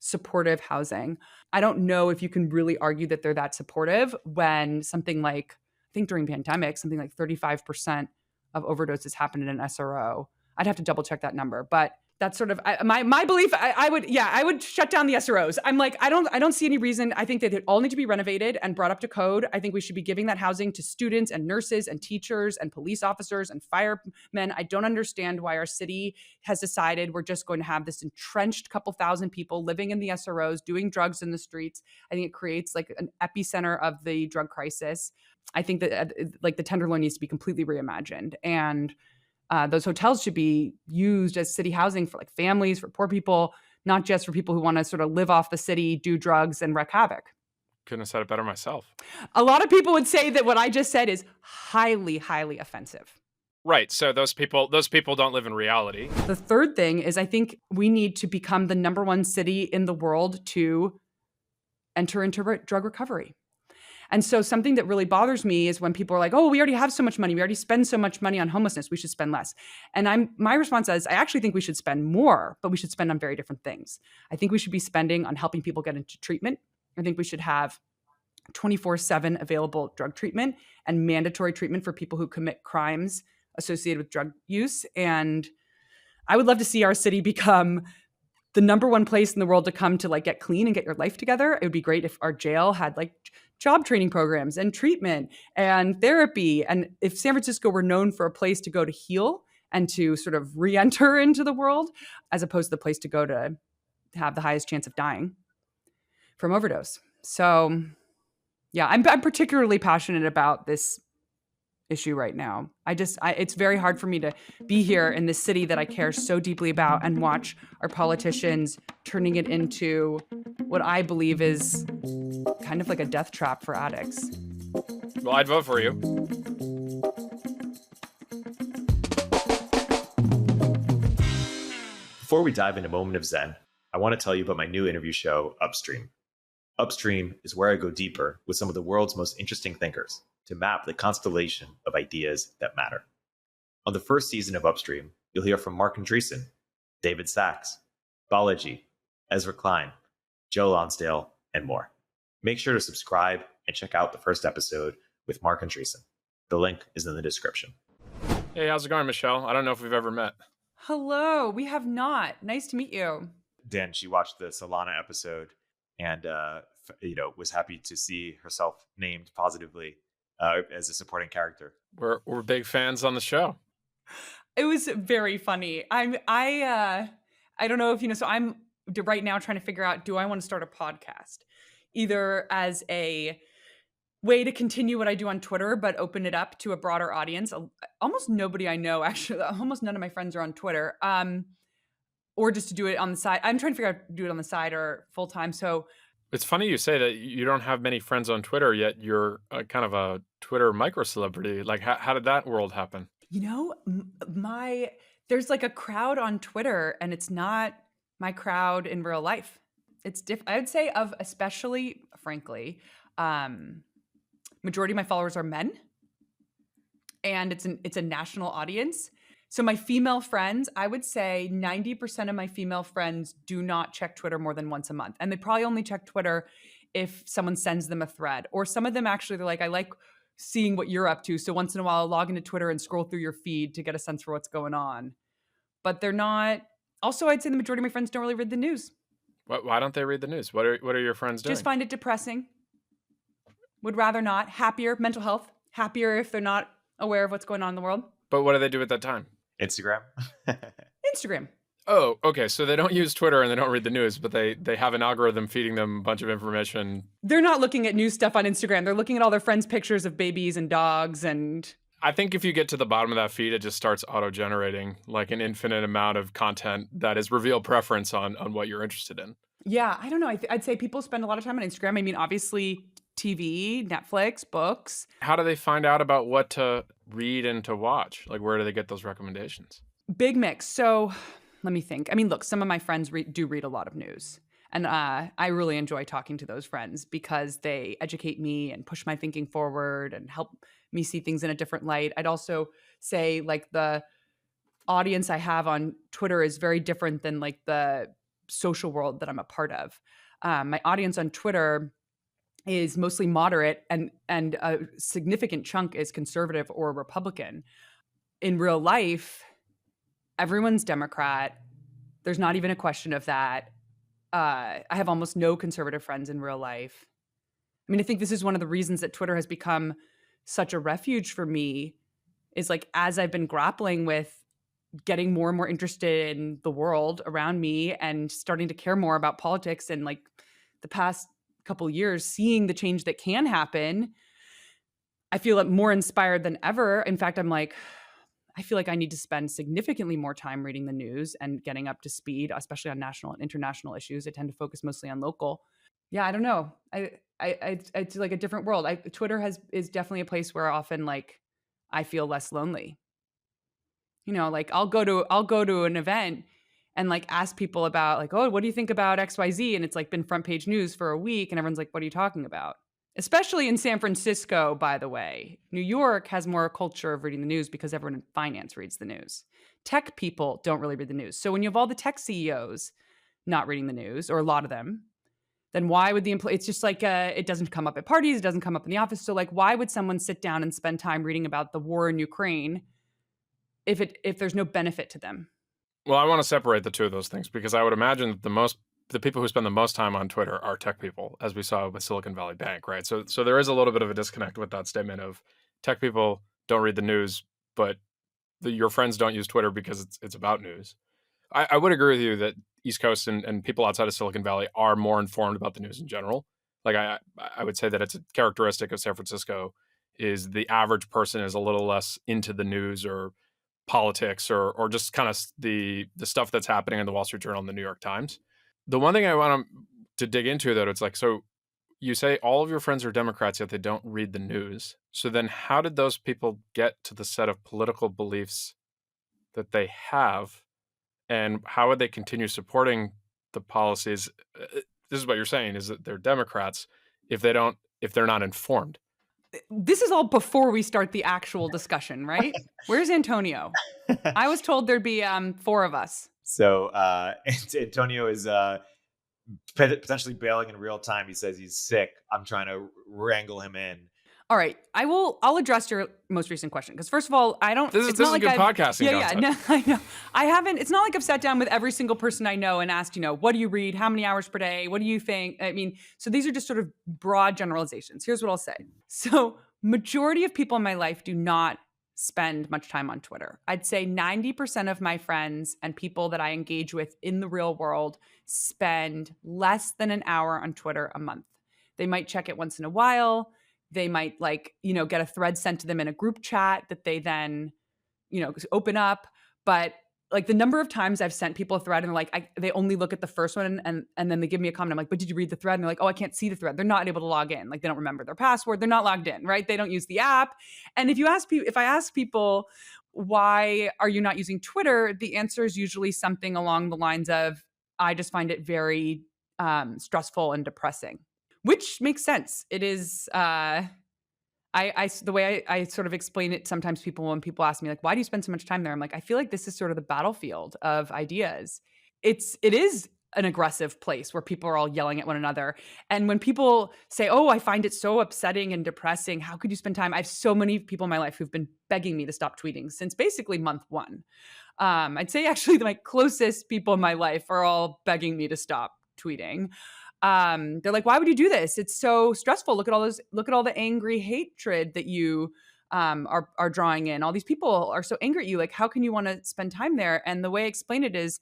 supportive housing. I don't know if you can really argue that they're that supportive when something like, I think during pandemic, something like 35% of overdoses happened in an SRO. I'd have to double check that number, but that's sort of my belief. I would shut down the SROs. I'm like, I don't see any reason. I think that they all need to be renovated and brought up to code. I think we should be giving that housing to students and nurses and teachers and police officers and firemen. I don't understand why our city has decided we're just going to have this entrenched couple thousand people living in the SROs doing drugs in the streets. I think it creates like an epicenter of the drug crisis. I think that like the Tenderloin needs to be completely reimagined, and those hotels should be used as city housing for like families, for poor people, not just for people who want to sort of live off the city, do drugs, and wreak havoc. Couldn't have said it better myself. A lot of people would say that what I just said is highly, highly offensive. Right. So those people don't live in reality. The third thing is I think we need to become the number one city in the world to enter into drug recovery. And so something that really bothers me is when people are like, oh, we already have so much money. We already spend so much money on homelessness. We should spend less. And my response is, I actually think we should spend more, but we should spend on very different things. I think we should be spending on helping people get into treatment. I think we should have 24/7 available drug treatment and mandatory treatment for people who commit crimes associated with drug use. And I would love to see our city become the number one place in the world to come to like get clean and get your life together. It would be great if our jail had like job training programs and treatment and therapy. And if San Francisco were known for a place to go to heal and to sort of re-enter into the world, as opposed to the place to go to have the highest chance of dying from overdose. So yeah, I'm particularly passionate about this issue right now. It's very hard for me to be here in this city that I care so deeply about and watch our politicians turning it into what I believe is kind of like a death trap for addicts. Well, I'd vote for you. Before we dive into Moment of Zen, I want to tell you about my new interview show, Upstream. Upstream is where I go deeper with some of the world's most interesting thinkers to map the constellation of ideas that matter. On the first season of Upstream, you'll hear from Mark Andreessen, David Sachs, Balaji, Ezra Klein, Joe Lonsdale, and more. Make sure to subscribe and check out the first episode with Mark Andreessen. The link is in the description. Hey, how's it going, Michelle? I don't know if we've ever met. Hello, we have not. Nice to meet you. Dan, she watched the Solana episode and was happy to see herself named positively as a supporting character. We're big fans on the show. It was very funny. I don't know if you know. So I'm right now trying to figure out: do I want to start a podcast, either as a way to continue what I do on Twitter, but open it up to a broader audience? Almost nobody I know, actually, almost none of my friends are on Twitter. Or just to do it on the side. I'm trying to figure out to do it on the side or full time. So it's funny you say that you don't have many friends on Twitter, yet you're kind of a Twitter micro celebrity. Like, how did that world happen? You know, there's like a crowd on Twitter, and it's not my crowd in real life. It's different. I would say especially, frankly, majority of my followers are men, and it's a national audience. So my female friends, I would say 90% of my female friends do not check Twitter more than once a month. And they probably only check Twitter if someone sends them a thread. Or some of them actually, they're like, I like seeing what you're up to. So once in a while, I'll log into Twitter and scroll through your feed to get a sense for what's going on. But they're not. Also, I'd say the majority of my friends don't really read the news. Why don't they read the news? What are your friends doing? Just find it depressing. Would rather not. Happier, mental health. Happier if they're not aware of what's going on in the world. But what do they do at that time? Instagram? Instagram. Oh, okay. So they don't use Twitter and they don't read the news, but they have an algorithm feeding them a bunch of information. They're not looking at news stuff on Instagram. They're looking at all their friends' pictures of babies and dogs. And I think if you get to the bottom of that feed, it just starts auto-generating like an infinite amount of content that is reveal preference on what you're interested in. Yeah, I don't know. I'd say people spend a lot of time on Instagram. I mean, obviously TV, Netflix, books. How do they find out about what to read and to watch? Like, where do they get those recommendations? Big mix. So let me think. I mean, look, some of my friends do read a lot of news. And I really enjoy talking to those friends because they educate me and push my thinking forward and help me see things in a different light. I'd also say like the audience I have on Twitter is very different than like the social world that I'm a part of. My audience on Twitter is mostly moderate, and a significant chunk is conservative or Republican. In real life, everyone's Democrat. There's not even a question of that. I have almost no conservative friends in real life. I mean, I think this is one of the reasons that Twitter has become such a refuge for me, is like, as I've been grappling with getting more and more interested in the world around me and starting to care more about politics, and like the past couple years seeing the change that can happen, I feel more inspired than ever. In fact, I feel like I need to spend significantly more time reading the news and getting up to speed, especially on national and international issues. I tend to focus mostly on local. Yeah, I don't know. It's like a different world. Twitter is definitely a place where often like I feel less lonely. You know, like I'll go to an event and like ask people about like, oh, what do you think about XYZ? And it's like been front page news for a week, and everyone's like, what are you talking about? Especially in San Francisco, by the way. New York has more a culture of reading the news because everyone in finance reads the news. Tech people don't really read the news. So when you have all the tech CEOs not reading the news, or a lot of them, then why would the employee? It's just like it doesn't come up at parties, it doesn't come up in the office. So like, why would someone sit down and spend time reading about the war in Ukraine if there's no benefit to them? Well, I want to separate the two of those things, because I would imagine that the people who spend the most time on Twitter are tech people, as we saw with Silicon Valley Bank, right? So there is a little bit of a disconnect with that statement of tech people don't read the news, but your friends don't use Twitter because it's about news. I would agree with you that East Coast and people outside of Silicon Valley are more informed about the news in general. Like I would say that it's a characteristic of San Francisco is the average person is a little less into the news or politics or just kind of the stuff that's happening in the Wall Street Journal and the New York Times. The one thing I want to dig into, though, it's like, so you say all of your friends are Democrats, yet they don't read the news. So then how did those people get to the set of political beliefs that they have? And how would they continue supporting the policies? This is what you're saying, is that they're Democrats if they're not informed. This is all before we start the actual discussion, right? Where's Antonio? I was told there'd be 4 of us. So Antonio is potentially bailing in real time. He says he's sick. I'm trying to wrangle him in. All right, I'll address your most recent question, because first of all, I don't. This is good podcasting. Yeah, no, I know. I haven't. It's not like I've sat down with every single person I know and asked, what do you read? How many hours per day? What do you think? I mean, so these are just sort of broad generalizations. Here's what I'll say. So, majority of people in my life do not spend much time on Twitter. I'd say 90% of my friends and people that I engage with in the real world spend less than an hour on Twitter a month. They might check it once in a while. They might get a thread sent to them in a group chat that they then, open up. But like the number of times I've sent people a thread and they're like, they only look at the first one and then they give me a comment. I'm like, but did you read the thread? And they're like, oh, I can't see the thread. They're not able to log in. Like they don't remember their password. They're not logged in, right? They don't use the app. And if I ask people, why are you not using Twitter? The answer is usually something along the lines of, I just find it very stressful and depressing. Which makes sense. It is, the way I sort of explain it sometimes when people ask me like, why do you spend so much time there? I'm like, I feel like this is sort of the battlefield of ideas. It is an aggressive place where people are all yelling at one another. And when people say, oh, I find it so upsetting and depressing, how could you spend time? I have so many people in my life who've been begging me to stop tweeting since basically month 1. I'd say actually my closest people in my life are all begging me to stop tweeting. They're like, why would you do this? It's so stressful. Look at all the angry hatred that you are drawing in. All these people are so angry at you. Like, how can you want to spend time there? And the way I explain it is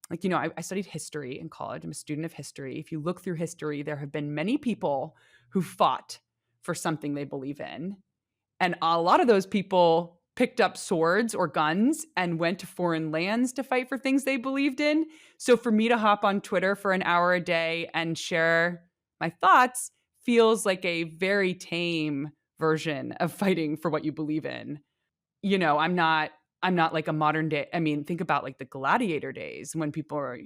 like, I studied history in college. I'm a student of history. If you look through history, there have been many people who fought for something they believe in. And a lot of those people picked up swords or guns and went to foreign lands to fight for things they believed in. So for me to hop on Twitter for an hour a day and share my thoughts feels like a very tame version of fighting for what you believe in. I'm not like a modern day. I mean, think about like the gladiator days when people are,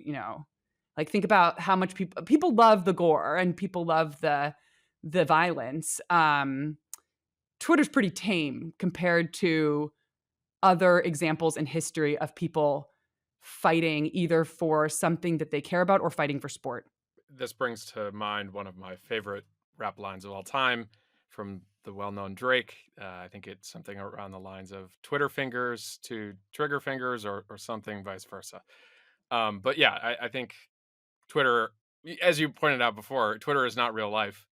like think about how much people love the gore and people love the violence. Twitter's pretty tame compared to other examples in history of people fighting either for something that they care about or fighting for sport. This brings to mind one of my favorite rap lines of all time from the well-known Drake. I think it's something around the lines of Twitter fingers to trigger fingers, or something vice versa. But yeah, I think Twitter, as you pointed out before, Twitter is not real life.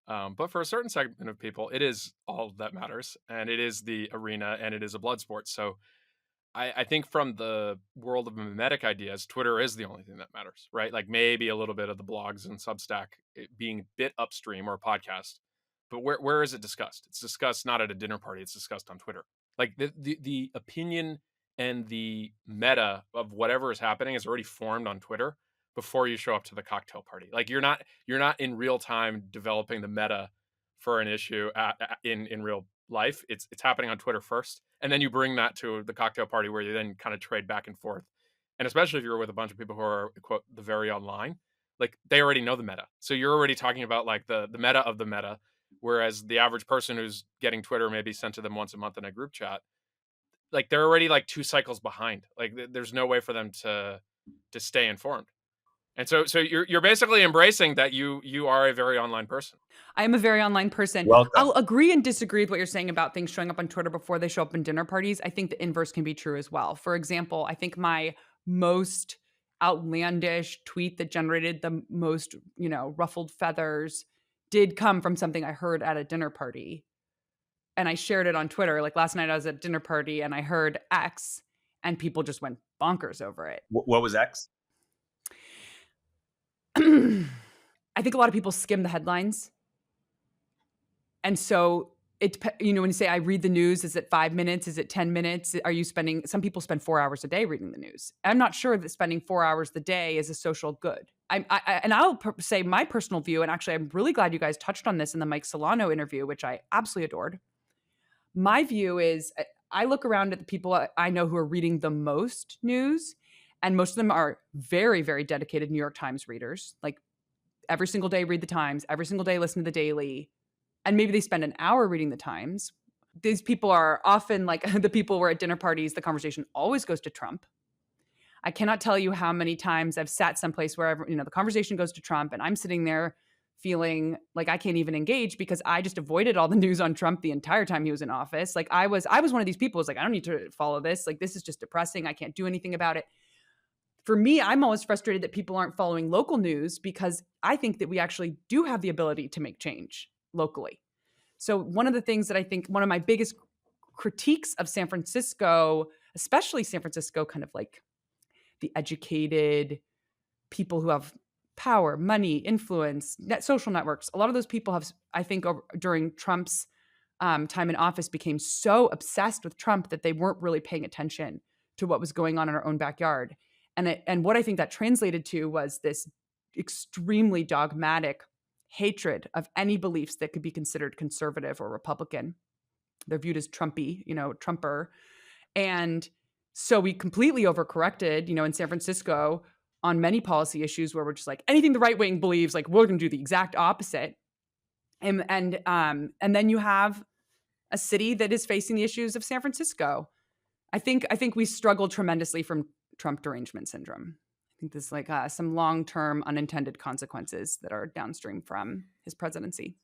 But for a certain segment of people, it is all that matters, and it is the arena, and it is a blood sport. So I think from the world of mimetic ideas, Twitter is the only thing that matters, right? Like maybe a little bit of the blogs and Substack being a bit upstream or a podcast, but where is it discussed? It's discussed not at a dinner party. It's discussed on Twitter. Like the opinion and the meta of whatever is happening is already formed on Twitter before you show up to the cocktail party. Like you're not in real time developing the meta for an issue in real life. It's happening on Twitter first, and then you bring that to the cocktail party where you then kind of trade back and forth. And especially if you're with a bunch of people who are, quote, the very online, like they already know the meta, so you're already talking about like the meta of the meta, whereas the average person who's getting Twitter maybe sent to them once a month in a group chat, like they're already like 2 cycles behind. Like there's no way for them to stay informed. And so you're basically embracing that you are a very online person. I am a very online person. Welcome. I'll agree and disagree with what you're saying about things showing up on Twitter before they show up in dinner parties. I think the inverse can be true as well. For example, I think my most outlandish tweet that generated the most, ruffled feathers did come from something I heard at a dinner party. And I shared it on Twitter. Like last night I was at a dinner party and I heard X and people just went bonkers over it. What was X? I think a lot of people skim the headlines. And so when you say I read the news, is it 5 minutes? Is it 10 minutes? Some people spend 4 hours a day reading the news. I'm not sure that spending 4 hours a day is a social good. I'll say my personal view, and actually I'm really glad you guys touched on this in the Mike Solano interview, which I absolutely adored. My view is I look around at the people I know who are reading the most news, and most of them are very, very dedicated New York Times readers. Like every single day read the Times, every single day listen to the Daily, and maybe they spend an hour reading the Times. These people are often like the people who are at dinner parties, the conversation always goes to Trump. I cannot tell you how many times I've sat someplace where the conversation goes to Trump and I'm sitting there feeling like I can't even engage because I just avoided all the news on Trump the entire time he was in office. Like I was one of these people who's like, I don't need to follow this. Like this is just depressing. I can't do anything about it. For me, I'm always frustrated that people aren't following local news because I think that we actually do have the ability to make change locally. So one of the things that I think one of my biggest critiques of San Francisco, especially San Francisco, kind of like the educated people who have power, money, influence, social networks, a lot of those people have, I think, during Trump's time in office became so obsessed with Trump that they weren't really paying attention to what was going on in our own backyard. And what I think that translated to was this extremely dogmatic hatred of any beliefs that could be considered conservative or Republican. They're viewed as Trumpy, Trumper. And so we completely overcorrected, in San Francisco on many policy issues where we're just like, anything the right wing believes, like we're going to do the exact opposite. And then you have a city that is facing the issues of San Francisco. I think we struggled tremendously from Trump derangement syndrome. I think there's like some long-term unintended consequences that are downstream from his presidency.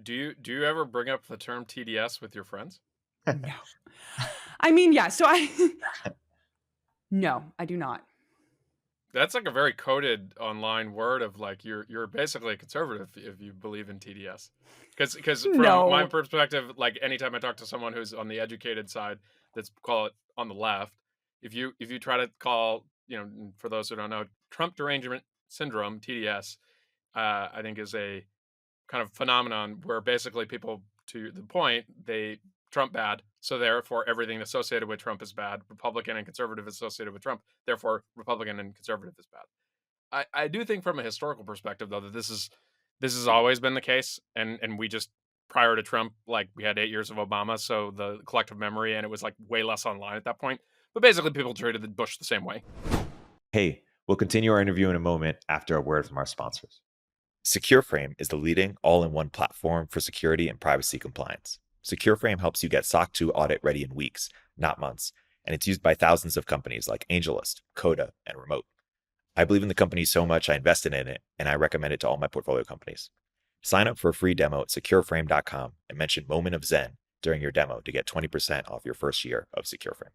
Do you ever bring up the term TDS with your friends? No. I mean, yeah. So no, I do not. That's like a very coded online word of like you're basically a conservative if you believe in TDS. Because from my perspective, like anytime I talk to someone who's on the educated side, let's call it on the left, if you try to call, for those who don't know, Trump derangement syndrome, TDS, I think is a kind of phenomenon where basically people, to the point, they Trump bad, so therefore everything associated with Trump is bad. Republican and conservative associated with Trump, therefore Republican and conservative is bad. I do think from a historical perspective, though, that this has always been the case, and we just, prior to Trump, like we had 8 years of Obama, so the collective memory, and it was like way less online at that point. But basically people treated the Bush the same way. Hey, we'll continue our interview in a moment after a word from our sponsors. Secureframe is the leading all-in-one platform for security and privacy compliance. Secureframe helps you get SOC 2 audit ready in weeks, not months. and it's used by thousands of companies like AngelList, Coda, and Remote. I believe in the company so much I invested in it, and I recommend it to all my portfolio companies. Sign up for a free demo at secureframe.com and mention Moment of Zen during your demo to get 20% off your first year of Secureframe.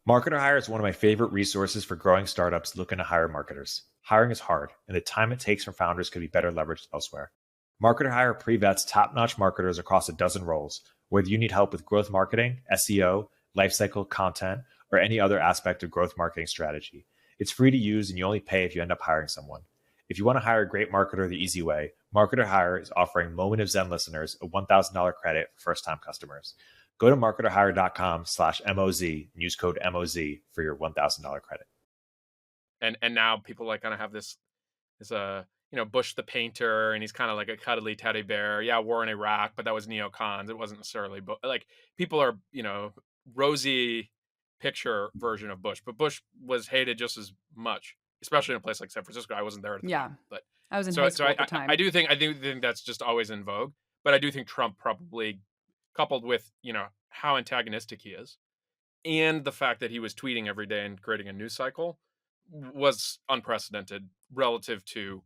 MarketerHire is one of my favorite resources for growing startups looking to hire marketers. Hiring is hard, and the time it takes from founders could be better leveraged elsewhere. MarketerHire pre-vets top-notch marketers across a dozen roles, whether you need help with growth marketing, SEO, lifecycle content, or any other aspect of growth marketing strategy. It's free to use, and you only pay if you end up hiring someone. If you want to hire a great marketer the easy way, MarketerHire is offering Moment of Zen listeners a $1,000 credit for first-time customers. Go to marketerhire.com/MOZ and use code MOZ for your $1,000 credit. And now people like kind of have this Bush the painter, and he's kind of like a cuddly teddy bear. Yeah, war in Iraq, but that was neocons. It wasn't necessarily, but like people are, rosy picture version of Bush, but Bush was hated just as much, especially in a place like San Francisco. I wasn't there at the Yeah. time, but I was in high school at the time. I do think that's just always in vogue. But I do think Trump probably, coupled with how antagonistic he is, and the fact that he was tweeting every day and creating a news cycle, was unprecedented relative to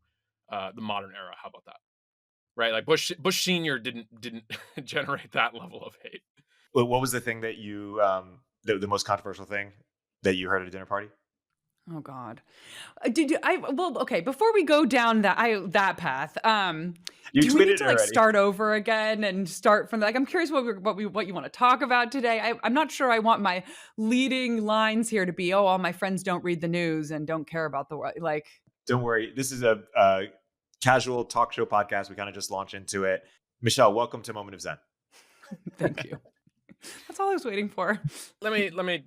the modern era. How about that? Right, like Bush Senior didn't generate that level of hate. What was the thing that you, the most controversial thing that you heard at a dinner party? Oh God. Okay, before we go down that path, You do we tweeted need to it like already. start over again and start from I'm curious what you want to talk about today. I'm not sure I want my leading lines here to be, oh, all my friends don't read the news and don't care about the world. Like, Don't worry. This is a casual talk show podcast. We kind of just launch into it. Michelle, welcome to Moment of Zen. thank you. That's all I was waiting for. Let me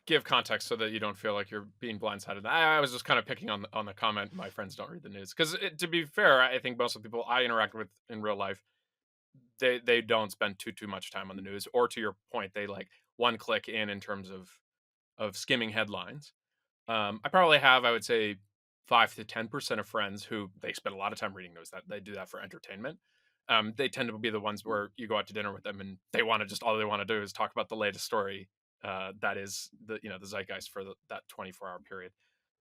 give context so that you don't feel like you're being blindsided. I was just kind of picking on the comment, my friends don't read the news, because to be fair, I think most of the people I interact with in real life, they don't spend too much time on the news, or to your point, they like one click in terms of skimming headlines. I probably have, I would say, 5 to 10% of friends who they spend a lot of time reading news, that they do that for entertainment. They tend to be the ones where you go out to dinner with them and they want to just, all they want to do is talk about the latest story. That is the zeitgeist for that 24-hour period.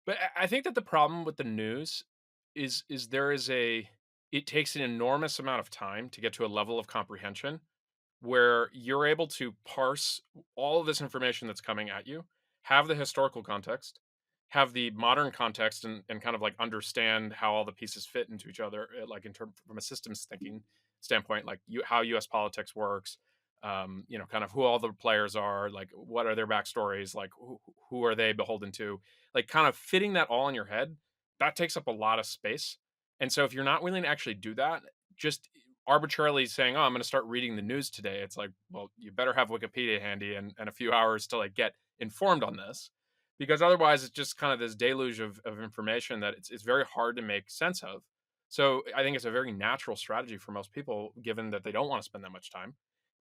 But I think that the problem with the news is it takes an enormous amount of time to get to a level of comprehension where you're able to parse all of this information that's coming at you, have the historical context, have the modern context, and kind of like understand how all the pieces fit into each other, like in term from a systems thinking standpoint, like how U.S. politics works, kind of who all the players are, like what are their backstories, like who are they beholden to, like kind of fitting that all in your head. That takes up a lot of space, and so if you're not willing to actually do that, just arbitrarily saying, "Oh, I'm going to start reading the news today," it's like, well, you better have Wikipedia handy and a few hours to like get informed on this, because otherwise it's just kind of this deluge of information that it's very hard to make sense of. So I think it's a very natural strategy for most people, given that they don't want to spend that much time,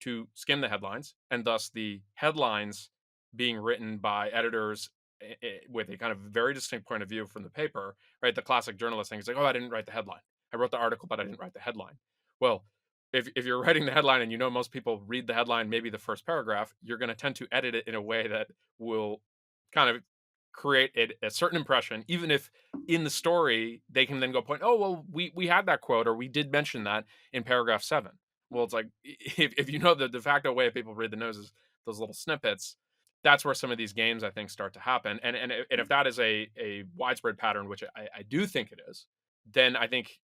to skim the headlines, and thus the headlines being written by editors with a kind of very distinct point of view from the paper, right? The classic journalist thing is like, oh, I didn't write the headline. I wrote the article, but I didn't write the headline. Well, if you're writing the headline and most people read the headline, maybe the first paragraph, you're going to tend to edit it in a way that will kind of create a certain impression, even if in the story they can then go point, oh, well, we had that quote, or we did mention that in paragraph 7. Well, it's like, if the de facto way people read the news is those little snippets, that's where some of these games, I think, start to happen. And if that is a widespread pattern, which I do think it is, then I think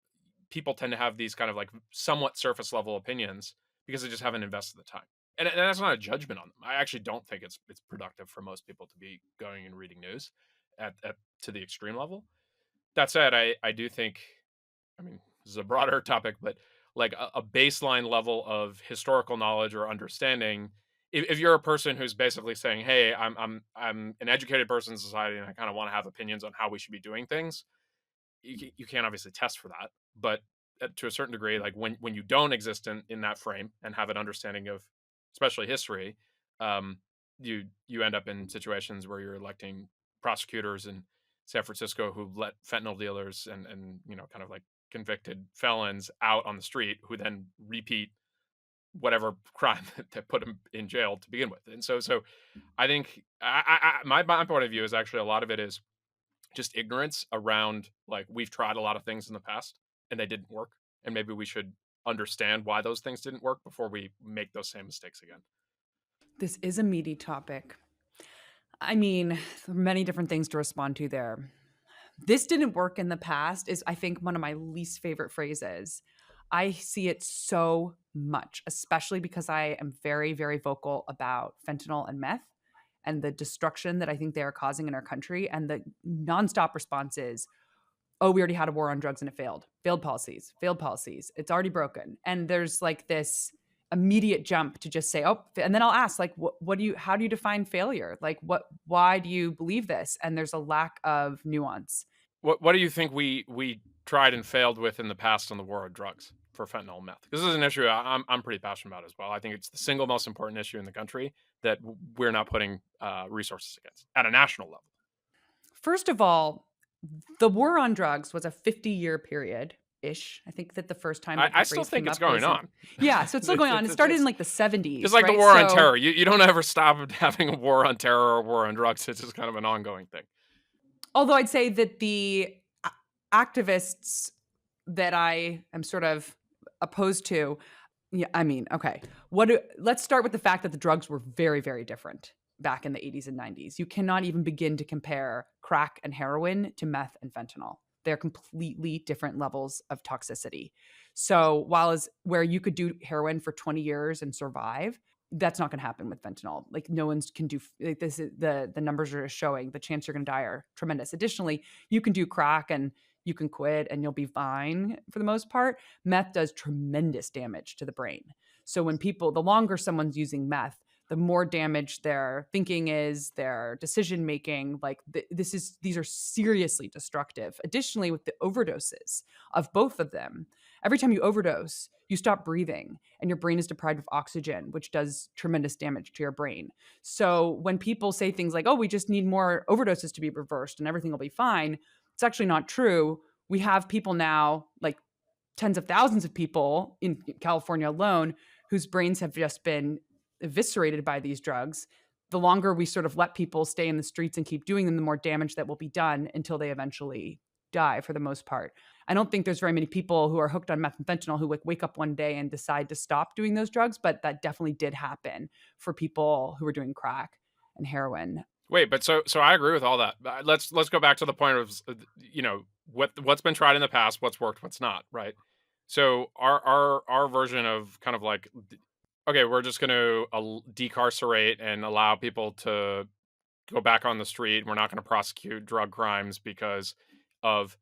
people tend to have these kind of like somewhat surface level opinions because they just haven't invested the time. And that's not a judgment on them. I actually don't think it's productive for most people to be going and reading news at to the extreme level. That said, I do think, I mean, this is a broader topic, but like a baseline level of historical knowledge or understanding, if you're a person who's basically saying, hey, I'm an educated person in society and I kind of want to have opinions on how we should be doing things, you can't obviously test for that, but to a certain degree, like when you don't exist in that frame and have an understanding of especially history, um, you end up in situations where you're electing prosecutors in San Francisco who let fentanyl dealers and kind of like convicted felons out on the street, who then repeat whatever crime that put him in jail to begin with. And so I think my point of view is actually a lot of it is just ignorance around, like, we've tried a lot of things in the past and they didn't work, and maybe we should understand why those things didn't work before we make those same mistakes again. This is a meaty topic. I mean, there are many different things to respond to there. This didn't work in the past is, I think, one of my least favorite phrases. I see it so much, especially because I am very, very vocal about fentanyl and meth and the destruction that I think they are causing in our country. And the nonstop response is, oh, we already had a war on drugs and it failed. Failed policies, failed policies. It's already broken. And there's like this immediate jump to just say, oh, and then I'll ask, like, how do you define failure? Like, why do you believe this? And there's a lack of nuance. What do you think we tried and failed with in the past on the war on drugs for fentanyl and meth? This is an issue I'm pretty passionate about as well. I think it's the single most important issue in the country that we're not putting resources against at a national level. First of all, the war on drugs was a 50-year period ish. I think that the first time that I the still phrase think came it's up going was in- on. Yeah, so it's still going on. It started in like the 70s. It's like the right? war on So- terror. You don't ever stop having a war on terror or a war on drugs. It's just kind of an ongoing thing. Although I'd say that the activists that I am sort of opposed to, yeah, I mean, okay. Let's start with the fact that the drugs were very, very different back in the 80s and 90s. You cannot even begin to compare crack and heroin to meth and fentanyl. They're completely different levels of toxicity. So where you could do heroin for 20 years and survive, that's not going to happen with fentanyl. Like no one's can do like this. The numbers are showing the chance you're going to die are tremendous. Additionally, you can do crack and you can quit and you'll be fine for the most part. Meth does tremendous damage to the brain. So the longer someone's using meth, the more damage their thinking is, their decision making. Like these are seriously destructive. Additionally, with the overdoses of both of them, every time you overdose, you stop breathing and your brain is deprived of oxygen, which does tremendous damage to your brain. So when people say things like, oh, we just need more overdoses to be reversed and everything will be fine, it's actually not true. We have people now, like tens of thousands of people in California alone, whose brains have just been eviscerated by these drugs. The longer we sort of let people stay in the streets and keep doing them, the more damage that will be done until they eventually die for the most part. I don't think there's very many people who are hooked on meth and fentanyl who like wake up one day and decide to stop doing those drugs, but that definitely did happen for people who were doing crack and heroin. Wait, but so I agree with all that. Let's go back to the point of what's been tried in the past, what's worked, what's not, right? So our version of kind of like, okay, we're just going to decarcerate and allow people to go back on the street. We're not going to prosecute drug crimes because of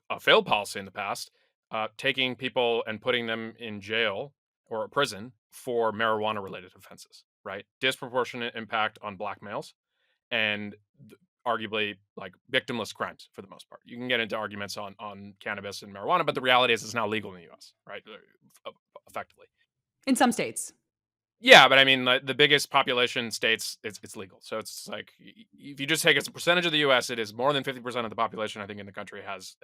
a failed policy in the past, taking people and putting them in jail or prison for marijuana related offenses, right? Disproportionate impact on black males and arguably like victimless crimes for the most part. You can get into arguments on cannabis and marijuana, but the reality is it's now legal in the US, right? Effectively. In some states. Yeah, but I mean, the biggest population states, it's legal. So it's like, if you just take as a percentage of the U.S., it is more than 50% of the population, I think, in the country has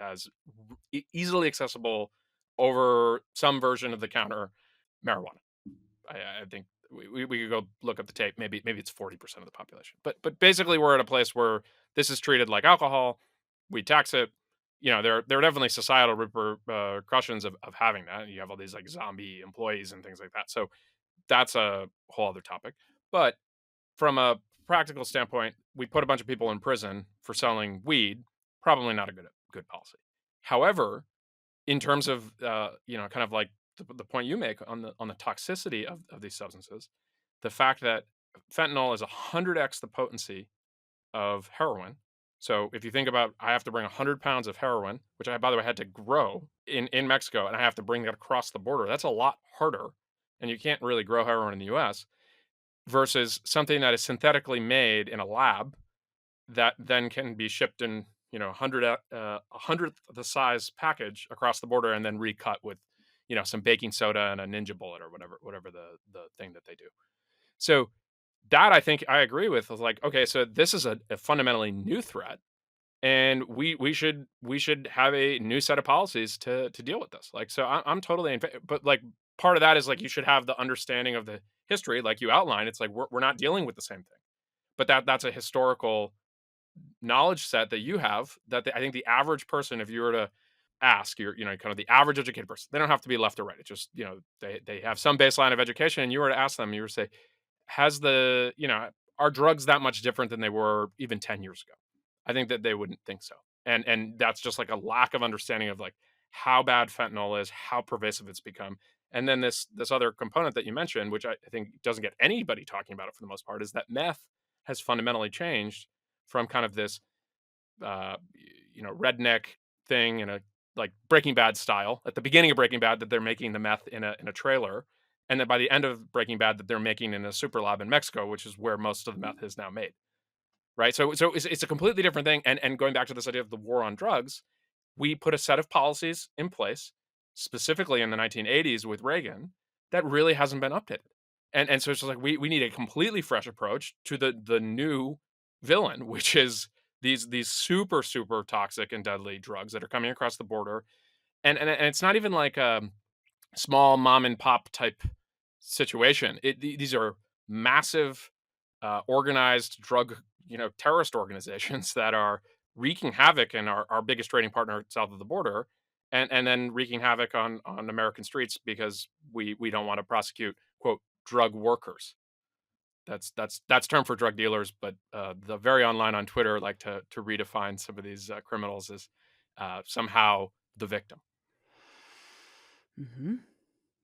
easily accessible over some version of the counter marijuana. I think we could go look up the tape. Maybe it's 40% of the population. But basically, we're at a place where this is treated like alcohol. We tax it. There are definitely societal repercussions of having that. You have all these like zombie employees and things like that. So that's a whole other topic. But from a practical standpoint, we put a bunch of people in prison for selling weed. Probably not a good policy. However, in terms of kind of like the point you make on the toxicity of these substances, the fact that fentanyl is 100x the potency of heroin. So if you think about, I have to bring 100 pounds of heroin, which I, by the way, had to grow in Mexico, and I have to bring that across the border. That's a lot harder. And you can't really grow heroin in the US, versus something that is synthetically made in a lab that then can be shipped in, 100th the size package across the border and then recut with, some baking soda and a Ninja bullet or whatever the thing that they do. So that I think I agree with is like, okay, so this is a fundamentally new threat. And we should have a new set of policies to deal with this. Like, so I'm totally in favor, but like, part of that is like you should have the understanding of the history, like you outlined. It's like we're not dealing with the same thing, but that's a historical knowledge set that you have that I think the average person, if you were to ask your, kind of the average educated person, they don't have to be left or right. It's just, they have some baseline of education, and you were to ask them, you were to say, are drugs that much different than they were even 10 years ago? I think that they wouldn't think so. And that's just like a lack of understanding of like how bad fentanyl is, how pervasive it's become. And then this other component that you mentioned, which I think doesn't get anybody talking about it for the most part, is that meth has fundamentally changed from kind of this redneck thing in a like Breaking Bad style at the beginning of Breaking Bad, that they're making the meth in a trailer, and then by the end of Breaking Bad that they're making in a super lab in Mexico, which is where most of the meth is now made. Right. So it's a completely different thing. And going back to this idea of the war on drugs, we put a set of policies in place, specifically in the 1980s with Reagan, that really hasn't been updated. And so it's just like we need a completely fresh approach to the new villain, which is these super, super toxic and deadly drugs that are coming across the border. And it's not even like a small mom and pop type situation. These are massive, organized drug, terrorist organizations that are wreaking havoc in our biggest trading partner south of the border, and then wreaking havoc on American streets because we don't want to prosecute, quote, drug workers. That's term for drug dealers, but the very online on Twitter like to redefine some of these criminals as somehow the victim. Mm-hmm.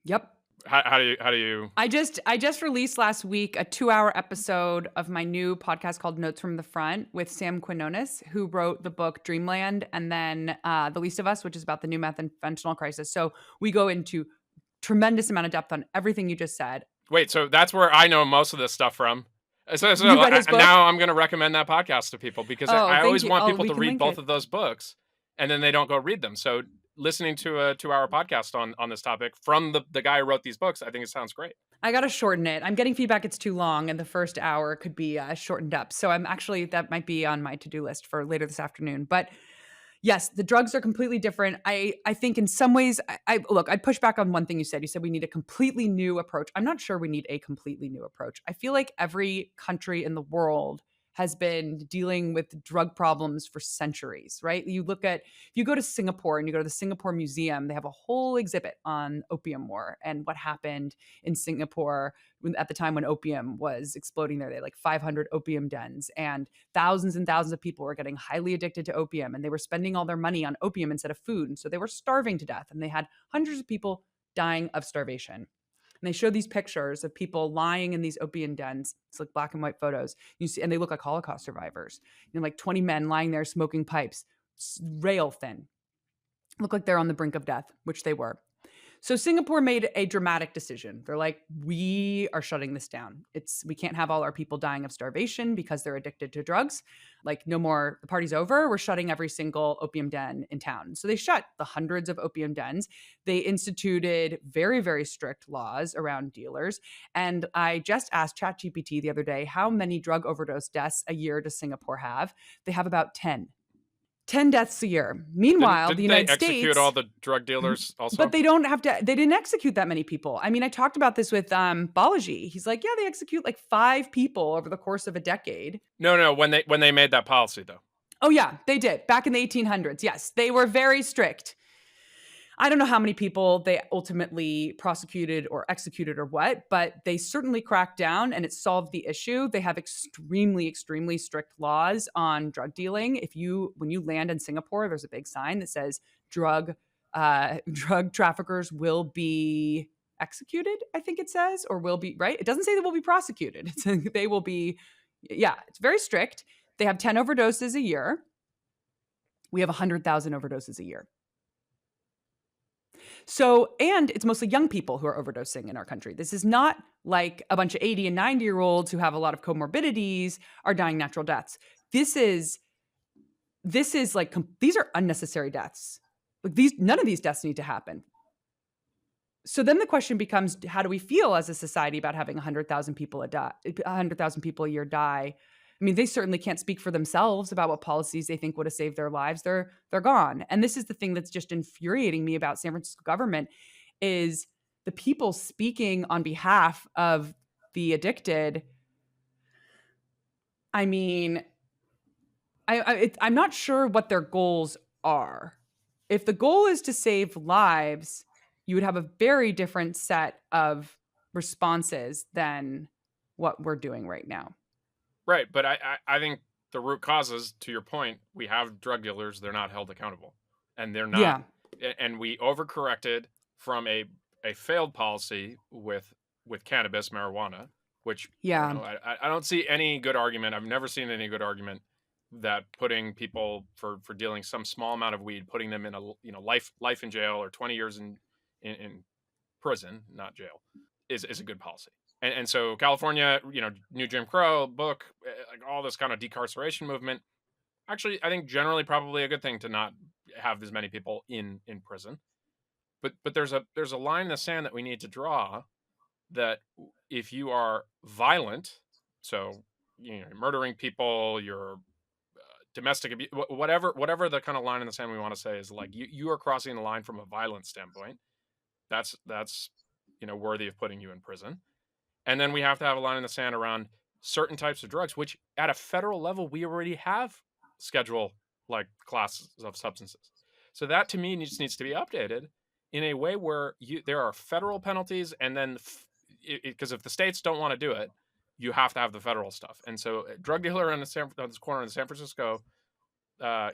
Yep. How do you? I just released last week a 2-hour episode of my new podcast called Notes from the Front with Sam Quinones, who wrote the book Dreamland, and then The Least of Us, which is about the new meth and fentanyl crisis. So we go into tremendous amount of depth on everything you just said. Wait, so that's where I know most of this stuff from. So You read his book? Now I'm going to recommend that podcast to people because I always want people to read both of those books, and then they don't go read them. So listening to a 2-hour podcast on this topic from the guy who wrote these books, I think it sounds great. I got to shorten it. I'm getting feedback it's too long, and the first hour could be shortened up. So that might be on my to-do list for later this afternoon. But yes, the drugs are completely different. I think in some ways, I'd push back on one thing you said. You said we need a completely new approach. I'm not sure we need a completely new approach. I feel like every country in the world has been dealing with drug problems for centuries, right? If you go to Singapore and you go to the Singapore Museum, they have a whole exhibit on opium war and what happened in Singapore at the time when opium was exploding there. They had like 500 opium dens, and thousands of people were getting highly addicted to opium, and they were spending all their money on opium instead of food. And so they were starving to death, and they had hundreds of people dying of starvation. And they show these pictures of people lying in these opium dens. It's like black and white photos. You see, and they look like Holocaust survivors. Like 20 men lying there smoking pipes, rail thin. Look like they're on the brink of death, which they were. So Singapore made a dramatic decision. They're like, we are shutting this down. We can't have all our people dying of starvation because they're addicted to drugs. Like, no more, the party's over. We're shutting every single opium den in town. So they shut the hundreds of opium dens. They instituted very, very strict laws around dealers. And I just asked ChatGPT the other day, how many drug overdose deaths a year does Singapore have? They have about 10 deaths a year. Meanwhile, the United States... Didn't they execute all the drug dealers also? But they didn't execute that many people. I mean, I talked about this with Balaji. He's like, yeah, they execute like 5 people over the course of a decade. No, when they made that policy, though. Oh, yeah, they did. Back in the 1800s. Yes, they were very strict. I don't know how many people they ultimately prosecuted or executed or what, but they certainly cracked down and it solved the issue. They have extremely, extremely strict laws on drug dealing. When you land in Singapore, there's a big sign that says drug traffickers will be executed, I think it says, or will be, right? It doesn't say they will be prosecuted. They will be, it's very strict. They have 10 overdoses a year. We have 100,000 overdoses a year. So, and it's mostly young people who are overdosing in our country. This is not like a bunch of 80 and 90-year-olds who have a lot of comorbidities are dying natural deaths. This is like, these are unnecessary deaths. Like none of these deaths need to happen. So then the question becomes, how do we feel as a society about having 100,000 people a year die? I mean, they certainly can't speak for themselves about what policies they think would have saved their lives. They're gone. And this is the thing that's just infuriating me about San Francisco government is the people speaking on behalf of the addicted, I mean, I'm not sure what their goals are. If the goal is to save lives, you would have a very different set of responses than what we're doing right now. Right, but I think the root causes, to your point, we have drug dealers, they're not held accountable. And they're not Yeah. and we overcorrected from a failed policy with cannabis, marijuana, which I don't Yeah. know, I don't see any good argument. I've never seen any good argument that putting people for dealing some small amount of weed, putting them in a life in jail or 20 years in prison, not jail, is a good policy. And so California, new Jim Crow book, like all this kind of decarceration movement. Actually, I think generally probably a good thing to not have as many people in prison. But there's a line in the sand that we need to draw, that if you are violent, so murdering people, you're domestic abuse, whatever the kind of line in the sand we want to say is, like, you are crossing the line from a violent standpoint. That's worthy of putting you in prison. And then we have to have a line in the sand around certain types of drugs, which at a federal level, we already have schedule like classes of substances. So that to me needs to be updated in a way where there are federal penalties, and then because if the states don't want to do it, you have to have the federal stuff. And so a drug dealer on this corner in San Francisco, at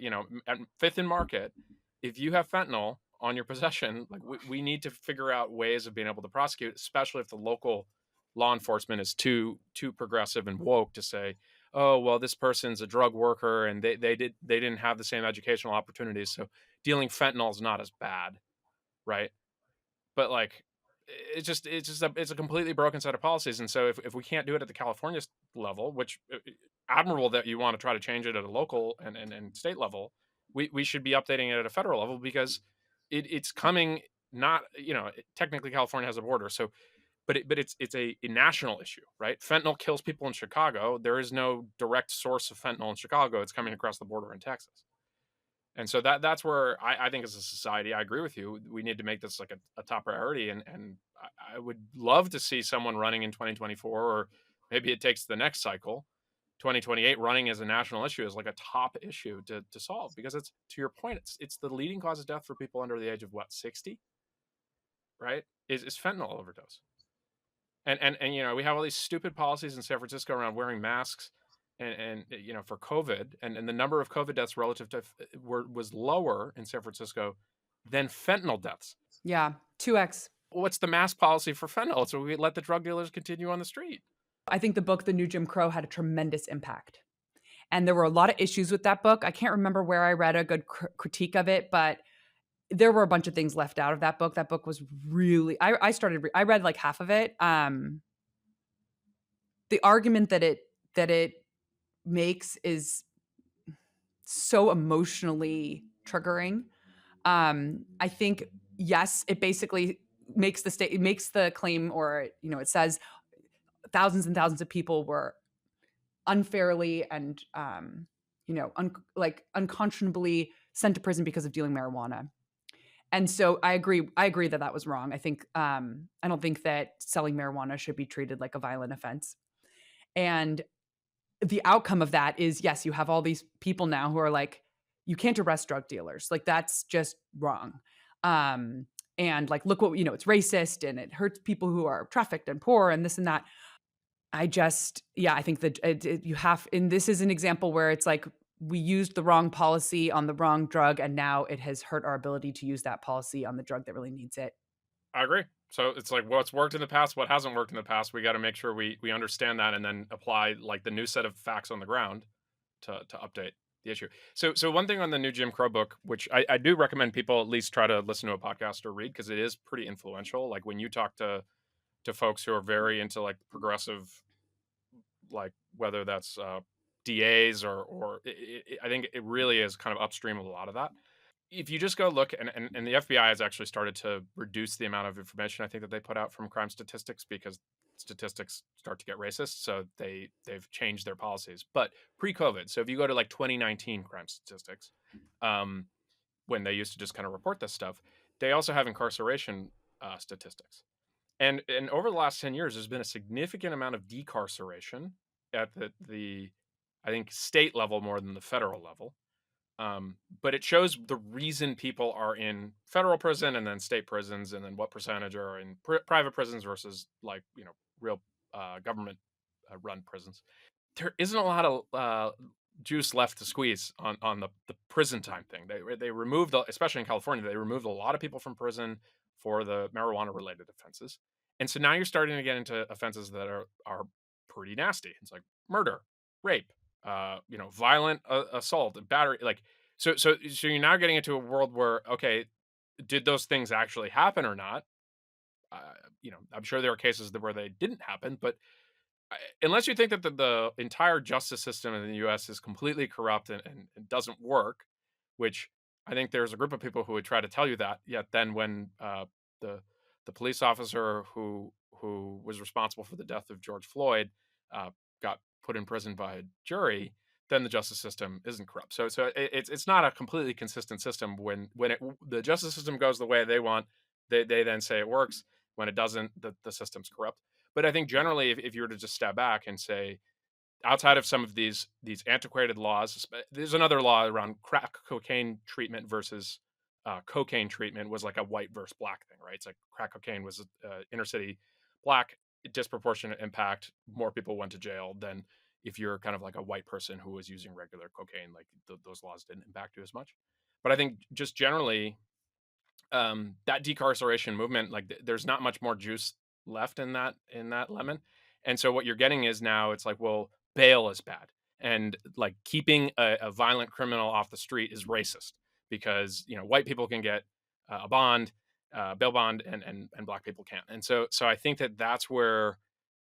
Fifth and Market, if you have fentanyl on your possession, like we need to figure out ways of being able to prosecute, especially if the local law enforcement is too progressive and woke to say, oh well, this person's a drug worker and they didn't have the same educational opportunities, so dealing fentanyl is not as bad, right? But like, it's a completely broken set of policies. And so if we can't do it at the California level, which admirable that you want to try to change it at a local and state level, we should be updating it at a federal level, because it's coming. Not, technically California has a border, so it's a national issue, right? Fentanyl kills people in Chicago. There is no direct source of fentanyl in Chicago. It's coming across the border in Texas. And so that's where I think as a society, I agree with you. We need to make this like a top priority. And I would love to see someone running in 2024, or maybe it takes the next cycle, 2028, running as a national issue, as like a top issue to solve, because it's, to your point, it's the leading cause of death for people under the age of 60, right? Is fentanyl overdose. And we have all these stupid policies in San Francisco around wearing masks and for COVID, and the number of COVID deaths relative to was lower in San Francisco than fentanyl deaths. Yeah. 2x. What's the mask policy for fentanyl? So we let the drug dealers continue on the street. I think the book, The New Jim Crow, had a tremendous impact. And there were a lot of issues with that book. I can't remember where I read a good critique of it, but there were a bunch of things left out of that book. That book was really, I read like half of it. The argument that it makes is so emotionally triggering. I think, yes, it basically makes the claim, or, it says thousands and thousands of people were unfairly and, unconscionably sent to prison because of dealing marijuana. And so I agree that that was wrong. I think, I don't think that selling marijuana should be treated like a violent offense. And the outcome of that is, yes, you have all these people now who are like, you can't arrest drug dealers. Like, that's just wrong. And like, look what, it's racist and it hurts people who are trafficked and poor and this and that. I think that and this is an example where it's like, we used the wrong policy on the wrong drug, and now it has hurt our ability to use that policy on the drug that really needs it. I agree. So it's like, what's worked in the past, what hasn't worked in the past. We got to make sure we understand that, and then apply like the new set of facts on the ground to update the issue. So one thing on the new Jim Crow book, which I do recommend people at least try to listen to a podcast or read, because it is pretty influential. Like when you talk to folks who are very into like progressive, like whether that's DAs or I think it really is kind of upstream of a lot of that. If you just go look, and the FBI has actually started to reduce the amount of information I think that they put out from crime statistics, because statistics start to get racist, so they've changed their policies. But pre-COVID, so if you go to like 2019 crime statistics, when they used to just kind of report this stuff, they also have incarceration statistics. And over the last 10 years, there's been a significant amount of decarceration at the I think state level more than the federal level. But it shows the reason people are in federal prison and then state prisons, and then what percentage are in private prisons versus like real government run prisons. There isn't a lot of juice left to squeeze on the prison time thing. They removed, especially in California, they removed a lot of people from prison for the marijuana related offenses, and so now you're starting to get into offenses that are pretty nasty. It's like murder, rape, violent assault, battery, like so you're now getting into a world where, okay, did those things actually happen or not? Uh, I'm sure there are cases where they didn't happen, but unless you think that the entire justice system in the U.S. is completely corrupt and doesn't work, which I think there's a group of people who would try to tell you that. Yet then, when the the police officer who was responsible for the death of George Floyd uh, got put in prison by a jury, then the justice system isn't corrupt. So it's not a completely consistent system. When the justice system goes the way they want, they then say it works. When it doesn't, the system's corrupt. But I think generally, if you were to just step back and say, outside of some of these antiquated laws, there's another law around crack cocaine treatment versus cocaine treatment was like a white versus black thing, right? It's like crack cocaine was inner city black, disproportionate impact. More people went to jail than if you're kind of like a white person who was using regular cocaine. Like those laws didn't impact you as much. But I think just generally, that decarceration movement, like there's not much more juice left in that lemon. And so what you're getting is now it's like, well, bail is bad, and like keeping a violent criminal off the street is racist because white people can get a bond, bail bond, and black people can't. And so I think that's where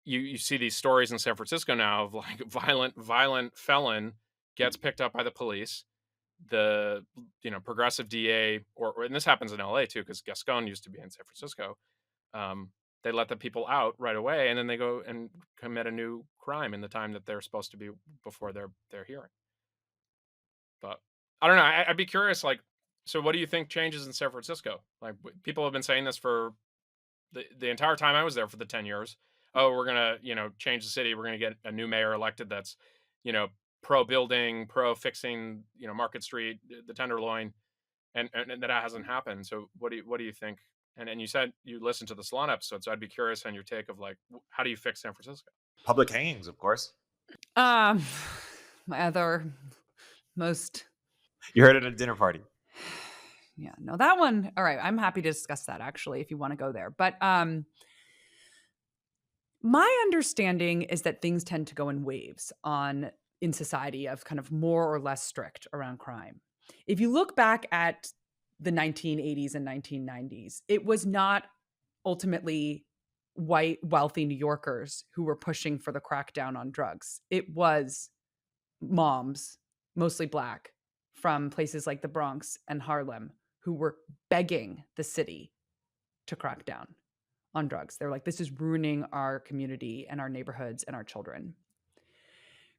you see these stories in San Francisco now of like violent felon gets picked up by the police. The progressive DA, and this happens in LA too, because Gascon used to be in San Francisco. Um, they let the people out right away, and then they go and commit a new crime in the time that they're supposed to be before their hearing. But I don't know. I'd be curious. Like, so what do you think changes in San Francisco? Like, people have been saying this for the entire time I was there for the 10 years. Oh, we're gonna change the city. We're gonna get a new mayor elected that's you know pro building, pro fixing Market Street, the Tenderloin, and that hasn't happened. So what do you think? And you said you listened to the Salon episode, so I'd be curious on your take of like, how do you fix San Francisco? Public hangings, of course. My other most. You heard it at a dinner party. Yeah, no, that one. All right, I'm happy to discuss that actually if you want to go there. But my understanding is that things tend to go in waves in society of kind of more or less strict around crime. If you look back at the 1980s and 1990s, it was not ultimately white, wealthy New Yorkers who were pushing for the crackdown on drugs. It was moms, mostly Black, from places like the Bronx and Harlem, who were begging the city to crack down on drugs. They're like, this is ruining our community and our neighborhoods and our children.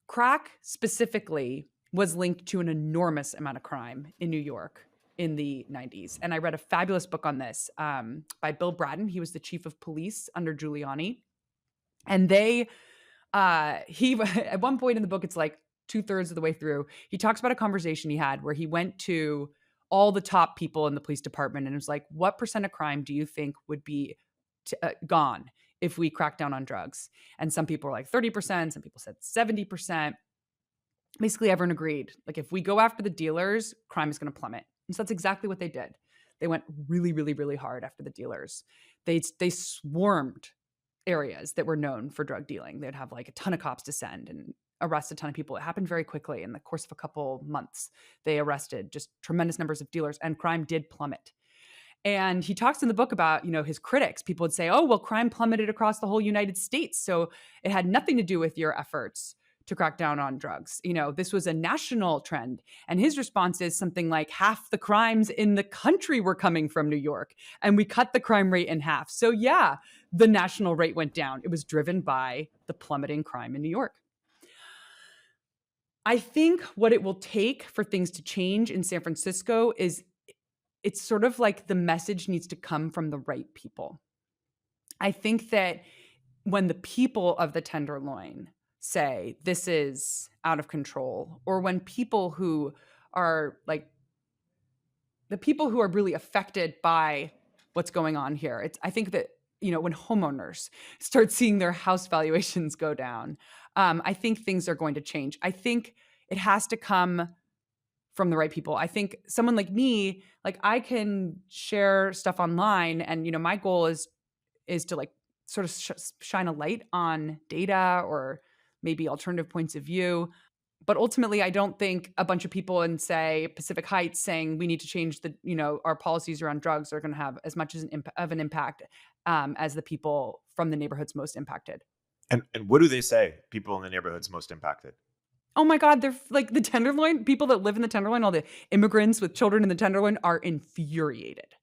Crack specifically was linked to an enormous amount of crime in New York in the 90s. And I read a fabulous book on this by Bill Braden. He was the chief of police under Giuliani. And he at one point in the book, it's like 2/3 of the way through, he talks about a conversation he had where he went to all the top people in the police department and was like, what percent of crime do you think would be gone if we crack down on drugs? And some people were like 30%, some people said 70%. Basically, everyone agreed, like, if we go after the dealers, crime is going to plummet. And so that's exactly what they did. They went really, really, really hard after the dealers. They swarmed areas that were known for drug dealing. They'd have like a ton of cops descend and arrest a ton of people. It happened very quickly. In the course of a couple months, they arrested just tremendous numbers of dealers, and crime did plummet. And he talks in the book about, his critics. People would say, oh, well, crime plummeted across the whole United States, so it had nothing to do with your efforts to crack down on drugs. This was a national trend. And his response is something like, half the crimes in the country were coming from New York, and we cut the crime rate in half. So yeah, the national rate went down. It was driven by the plummeting crime in New York. I think what it will take for things to change in San Francisco is, it's sort of like the message needs to come from the right people. I think that when the people of the Tenderloin say this is out of control, or when people who are like the people who are really affected by what's going on here, I think that, when homeowners start seeing their house valuations go down, I think things are going to change. I think it has to come from the right people. I think someone like me, like I can share stuff online, and my goal is to like sort of shine a light on data or maybe alternative points of view. But ultimately, I don't think a bunch of people in, say, Pacific Heights saying we need to change our policies around drugs are going to have as much as of an impact as the people from the neighborhoods most impacted. And what do they say? People in the neighborhoods most impacted. Oh my God, they're like the Tenderloin, people that live in the Tenderloin, all the immigrants with children in the Tenderloin are infuriated.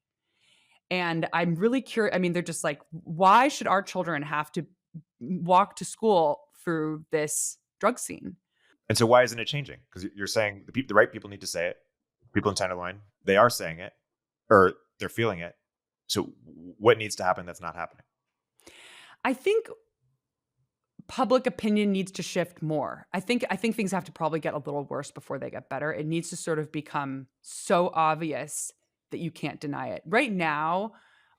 And I'm really curious. I mean, they're just like, why should our children have to walk to school through this drug scene? And so why isn't it changing? Because you're saying the right people need to say it. People in Tenderloin, they are saying it, or they're feeling it. So what needs to happen that's not happening? I think public opinion needs to shift more. I think things have to probably get a little worse before they get better. It needs to sort of become so obvious that you can't deny it. Right now,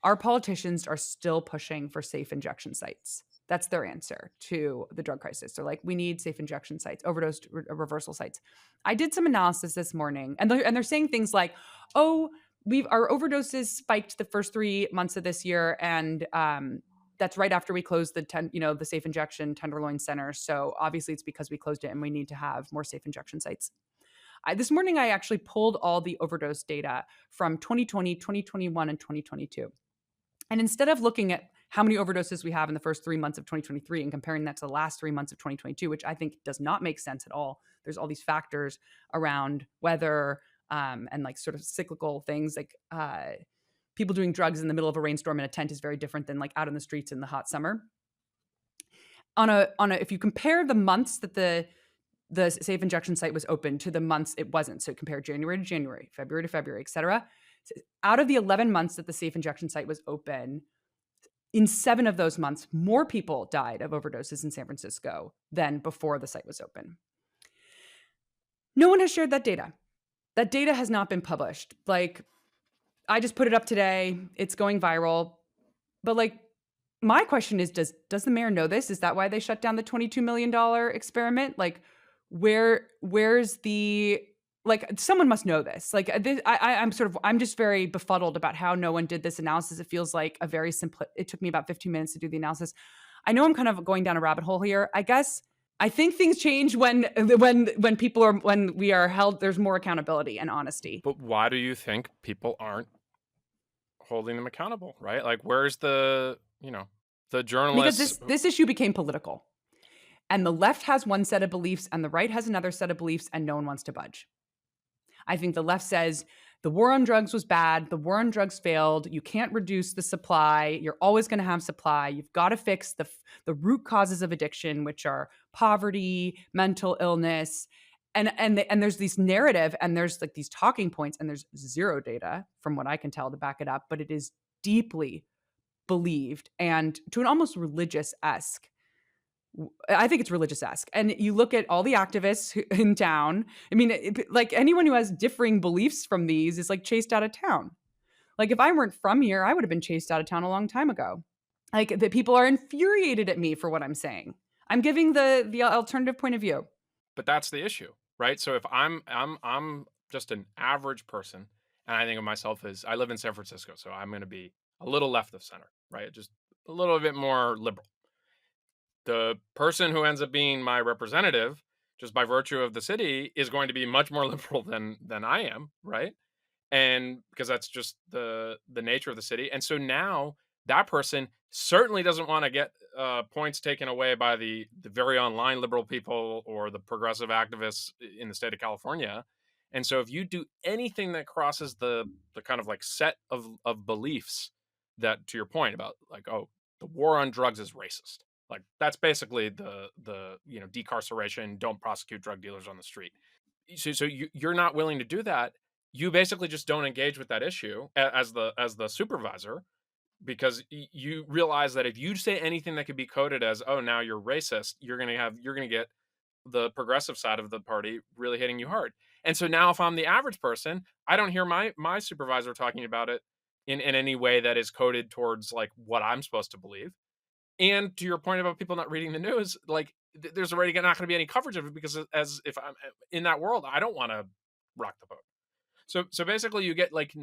our politicians are still pushing for safe injection sites. That's their answer to the drug crisis. They're like, we need safe injection sites, overdose reversal sites. I did some analysis this morning, and they're saying things like, "Oh, our overdoses spiked the first 3 months of this year, and that's right after we closed the safe injection Tenderloin Center. So obviously it's because we closed it and we need to have more safe injection sites." This morning, I actually pulled all the overdose data from 2020, 2021, and 2022. And instead of looking at how many overdoses we have in the first 3 months of 2023 and comparing that to the last 3 months of 2022, which I think does not make sense at all. There's all these factors around weather and like sort of cyclical things like people doing drugs in the middle of a rainstorm in a tent is very different than like out in the streets in the hot summer. If you compare the months that the safe injection site was open to the months it wasn't, so compare January to January, February to February, et cetera. Out of the 11 months that the safe injection site was open, in 7 of those months, more people died of overdoses in San Francisco than before the site was open. No one has shared that data. That data has not been published. Like, I just put it up today. It's going viral. But like, my question is, does the mayor know this? Is that why they shut down the $22 million experiment? Like, where's the, like, someone must know this. Like, I'm just very befuddled about how no one did this analysis. It feels like a very simple, it took me about 15 minutes to do the analysis. I know I'm kind of going down a rabbit hole here. I guess I think things change when we are held, there's more accountability and honesty. But why do you think people aren't holding them accountable, right? Like, where's the journalists? Because this issue became political. And the left has one set of beliefs and the right has another set of beliefs, and no one wants to budge. I think the left says the war on drugs was bad. The war on drugs failed. You can't reduce the supply. You're always going to have supply. You've got to fix the root causes of addiction, which are poverty, mental illness. And there's this narrative and there's like these talking points and there's zero data from what I can tell to back it up, but it is deeply believed and to an almost religious-esque. I think it's religious-esque. And you look at all the activists in town. I mean, like anyone who has differing beliefs from these is like chased out of town. Like if I weren't from here, I would have been chased out of town a long time ago. Like the people are infuriated at me for what I'm saying. I'm giving the alternative point of view. But that's the issue, right? So if I'm just an average person, and I think of myself as I live in San Francisco, so I'm going to be a little left of center, right? Just a little bit more liberal. The person who ends up being my representative, just by virtue of the city, is going to be much more liberal than I am, right? And because that's just the nature of the city. And so now that person certainly doesn't want to get points taken away by the very online liberal people or the progressive activists in the state of California. And so if you do anything that crosses the kind of like set of beliefs that, to your point about like, oh, the war on drugs is racist. Like that's basically the decarceration, don't prosecute drug dealers on the street. So you're not willing to do that. You basically just don't engage with that issue as the supervisor, because you realize that if you say anything that could be coded as, oh, now you're racist, you're gonna get the progressive side of the party really hitting you hard. And so now if I'm the average person, I don't hear my supervisor talking about it in any way that is coded towards like what I'm supposed to believe. And to your point about people not reading the news, like there's already not going to be any coverage of it because as if I'm in that world, I don't want to rock the boat. So basically, you get like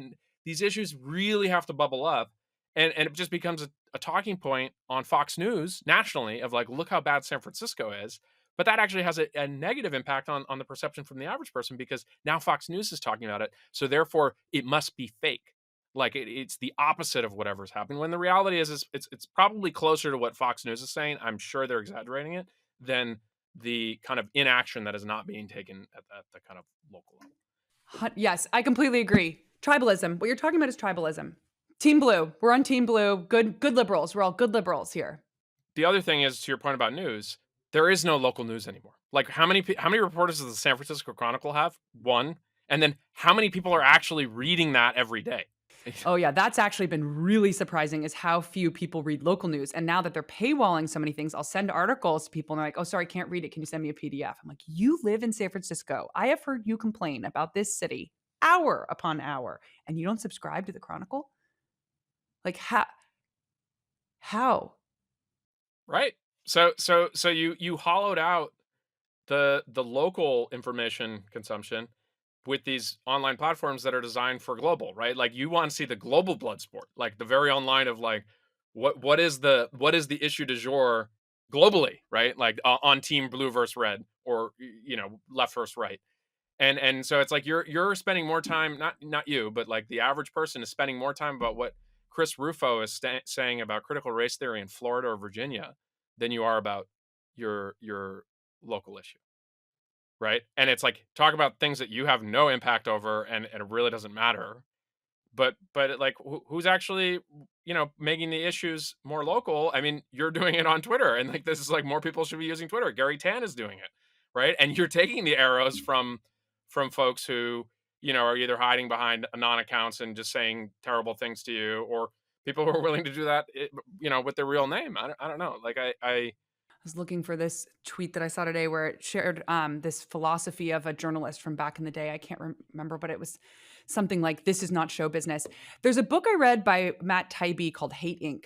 these issues really have to bubble up, and it just becomes a talking point on Fox News nationally of like, look how bad San Francisco is. But that actually has a negative impact on the perception from the average person because now Fox News is talking about it. So therefore, it must be fake. Like it's the opposite of whatever's happening. When the reality is it's probably closer to what Fox News is saying. I'm sure they're exaggerating it than the kind of inaction that is not being taken at the kind of local level. Yes, I completely agree. Tribalism. What you're talking about is tribalism. Team Blue. We're on Team Blue. Good liberals. We're all good liberals here. The other thing is, to your point about news, there is no local news anymore. Like how many reporters does the San Francisco Chronicle have? One. And then how many people are actually reading that every day? Oh yeah, that's actually been really surprising is how few people read local news. And now that they're paywalling so many things, I'll send articles to people and they're like, "Oh, sorry, can't read it. Can you send me a PDF?" I'm like, "You live in San Francisco. I have heard you complain about this city hour upon hour and you don't subscribe to the Chronicle?" Like how? Right. So you hollowed out the local information consumption with these online platforms that are designed for global, right? Like you want to see the global blood sport, like the very online of like what is the issue du jour globally, right? Like on team blue versus red or left versus right. And so it's like you're spending more time, not you, but like the average person is spending more time about what Chris Rufo is saying about critical race theory in Florida or Virginia than you are about your local issue, right? And it's like talk about things that you have no impact over, and it really doesn't matter. But like who's actually making the issues more local? I mean, you're doing it on Twitter, and like this is like more people should be using Twitter. Gary Tan is doing it, right? And you're taking the arrows from folks who are either hiding behind anon accounts and just saying terrible things to you, or people who are willing to do that with their real name. I don't know. Like I Was looking for this tweet that I saw today where it shared this philosophy of a journalist from back in the day. I can't remember, but it was something like, "This is not show business." There's a book I read by Matt Taibbi called Hate Inc.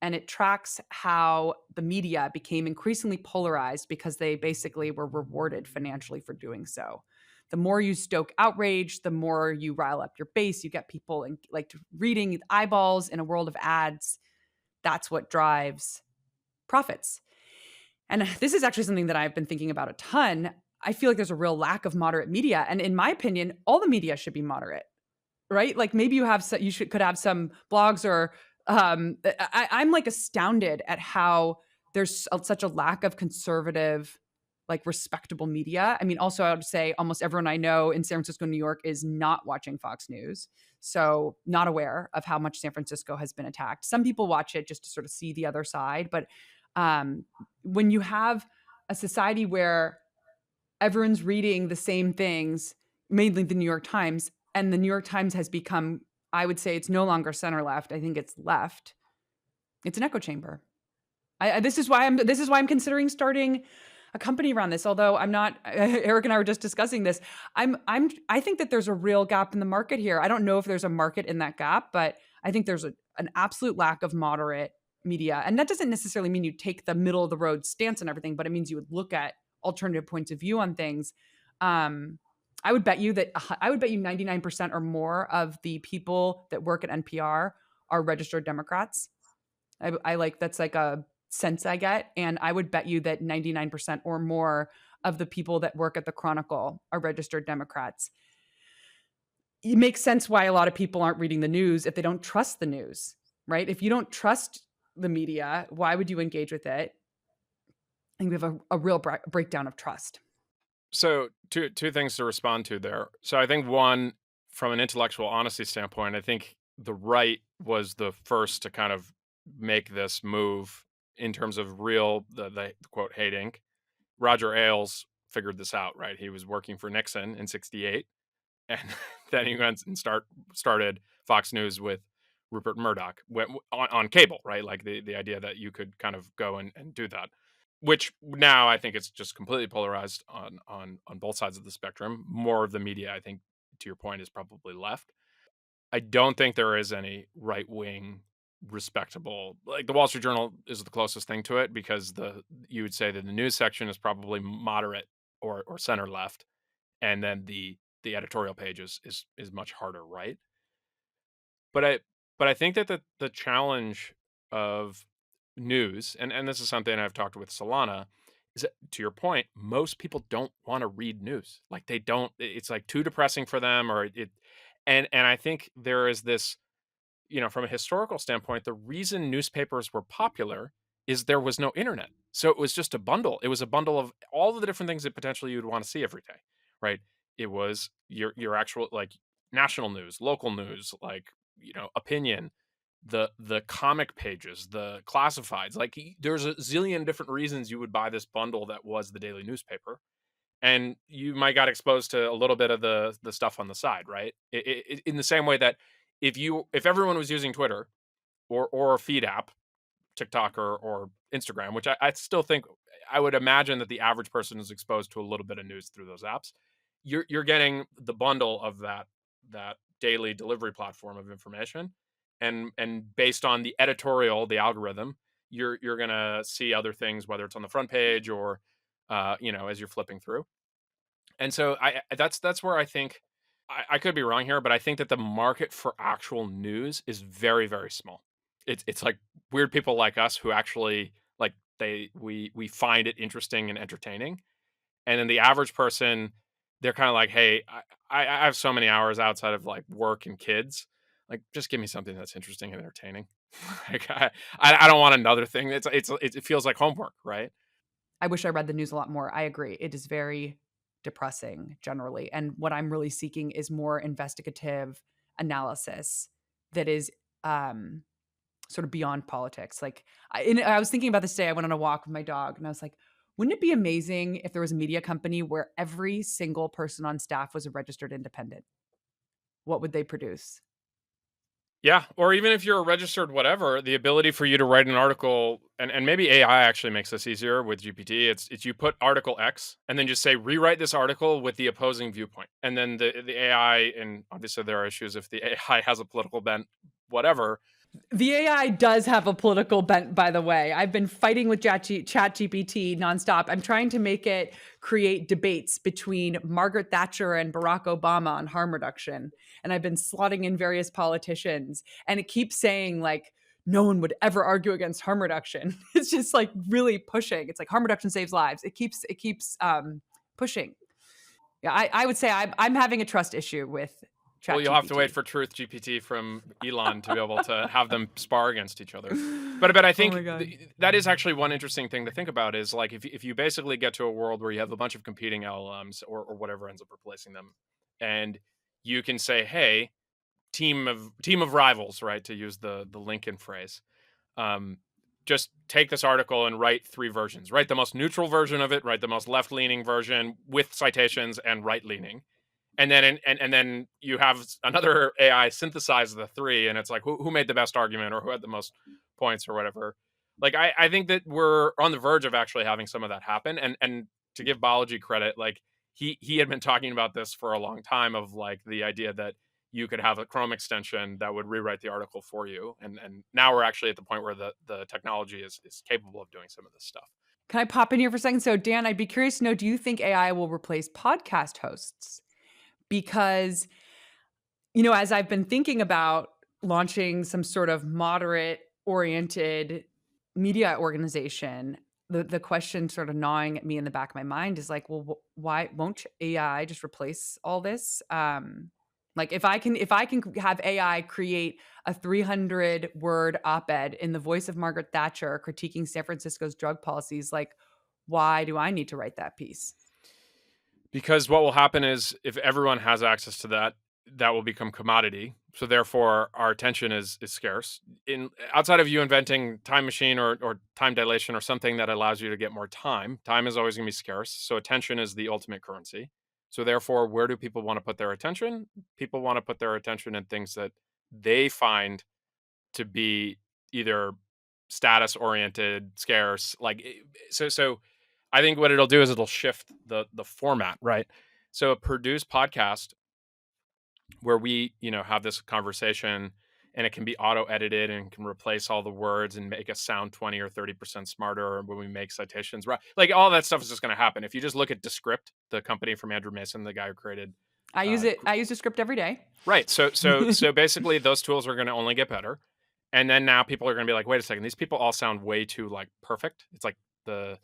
And it tracks how the media became increasingly polarized because they basically were rewarded financially for doing so. The more you stoke outrage, the more you rile up your base. You get people like reading eyeballs in a world of ads. That's what drives profits. And this is actually something that I've been thinking about a ton. I feel like there's a real lack of moderate media. And in my opinion, all the media should be moderate, right? Like maybe could have some blogs or I'm like astounded at how there's such a lack of conservative, like respectable media. I mean, also I would say almost everyone I know in San Francisco, New York is not watching Fox News. So not aware of how much San Francisco has been attacked. Some people watch it just to sort of see the other side. But when you have a society where everyone's reading the same things, mainly the New York Times, and the New York Times has become, I would say it's no longer center left. I think it's left. It's an echo chamber. This is why I'm considering starting a company around this. Although I'm not, Erik and I were just discussing this. I think that there's a real gap in the market here. I don't know if there's a market in that gap, but I think there's an absolute lack of moderate media. And that doesn't necessarily mean you take the middle of the road stance and everything, but it means you would look at alternative points of view on things. I would bet you 99% or more of the people that work at NPR are registered Democrats. I like, that's like a sense I get. And I would bet you that 99% or more of the people that work at the Chronicle are registered Democrats. It makes sense why a lot of people aren't reading the news if they don't trust the news, right? If you don't trust the media, why would you engage with it? I think we have a real breakdown of trust. So two things to respond to there. So I think one, from an intellectual honesty standpoint, I think the right was the first to kind of make this move in terms of real the quote hating. Roger Ailes figured this out, right? He was working for Nixon in '68, and then he went and started Fox News with Rupert Murdoch on cable, right? Like the idea that you could kind of go and do that, which now I think it's just completely polarized on both sides of the spectrum. More of the media, I think, to your point, is probably left. I don't think there is any right wing respectable, like the Wall Street Journal is the closest thing to it, because you would say that the news section is probably moderate or center left, and then the editorial page is much harder right. But I think that the challenge of news, and this is something I've talked with Solana, is that, to your point, most people don't want to read news. Like they don't. It's like too depressing for them, or it. And I think there is this, from a historical standpoint, the reason newspapers were popular is there was no internet. So it was just a bundle. It was a bundle of all of the different things that potentially you'd want to see every day, right? It was your actual, like, national news, local news, like, opinion, the comic pages, the classifieds. Like there's a zillion different reasons you would buy this bundle that was the daily newspaper, and you might got exposed to a little bit of the stuff on the side, right? In the same way that if everyone was using Twitter or a feed app, TikTok or Instagram, which I still think, I would imagine that the average person is exposed to a little bit of news through those apps. You're getting the bundle of that daily delivery platform of information, and based on the editorial, the algorithm, you're gonna see other things, whether it's on the front page or as you're flipping through. And so that's where I think, I could be wrong here, but I think that the market for actual news is very, very small. It's like weird people like us who actually, like, we find it interesting and entertaining. And then the average person, they're kind of like, hey, I have so many hours outside of like work and kids. Like, just give me something that's interesting and entertaining. Like, I don't want another thing. It feels like homework, right? I wish I read the news a lot more. I agree. It is very depressing generally. And what I'm really seeking is more investigative analysis that is sort of beyond politics. Like, I was thinking about this today. I went on a walk with my dog and I was like, wouldn't it be amazing if there was a media company where every single person on staff was a registered independent? What would they produce? Yeah, or even if you're a registered whatever, the ability for you to write an article, and maybe AI actually makes this easier with GPT. It's you put article X and then just say rewrite this article with the opposing viewpoint, and then the AI, and obviously there are issues if the AI has a political bent, whatever. The AI does have a political bent, by the way. I've been fighting with ChatGPT nonstop. I'm trying to make it create debates between Margaret Thatcher and Barack Obama on harm reduction. And I've been slotting in various politicians. And it keeps saying, like, no one would ever argue against harm reduction. It's just like really pushing. It's like harm reduction saves lives. It keeps pushing. Yeah, I would say I'm having a trust issue with Well, you'll have to wait ChatGPT. for Truth GPT from Elon to be able to have them spar against each other. But I Oh my think God. that is actually one interesting thing to think about, is like if you basically get to a world where you have a bunch of competing LLMs or whatever ends up replacing them, and you can say, hey, team of rivals, right? To use the Lincoln phrase. Um, just take this article and write three versions. Write the most neutral version of it, write the most left leaning version with citations, and right leaning, and then and then you have another AI synthesize the three, and it's like who made the best argument or who had the most points or whatever. Like I think that we're on the verge of actually having some of that happen, and to give biology credit, like he had been talking about this for a long time, of like the idea that you could have a Chrome extension that would rewrite the article for you, and now we're actually at the point where the technology is capable of doing some of this stuff. Can I pop in here for a second? So, Dan, I'd be curious to know, do you think AI will replace podcast hosts? Because, as I've been thinking about launching some sort of moderate oriented media organization, the question sort of gnawing at me in the back of my mind is like, well, why won't AI just replace all this? Like if I can have AI create a 300 word op-ed in the voice of Margaret Thatcher critiquing San Francisco's drug policies, like, why do I need to write that piece? Because what will happen is, if everyone has access to that, that will become commodity. So therefore, our attention is scarce. In outside of you inventing time machine or time dilation or something that allows you to get more time, time is always going to be scarce. So attention is the ultimate currency. So therefore, where do people want to put their attention? People want to put their attention in things that they find to be either status oriented, scarce. So I think what it'll do is it'll shift the format, right? So a produced podcast where we, have this conversation and it can be auto edited and can replace all the words and make us sound 20 or 30% smarter when we make citations, right? Like all that stuff is just going to happen. If you just look at Descript, the company from Andrew Mason, the guy who created, I use it. I use a script every day. right. So basically those tools are going to only get better. And then now people are going to be like, wait a second, these people all sound way too like perfect. It's like the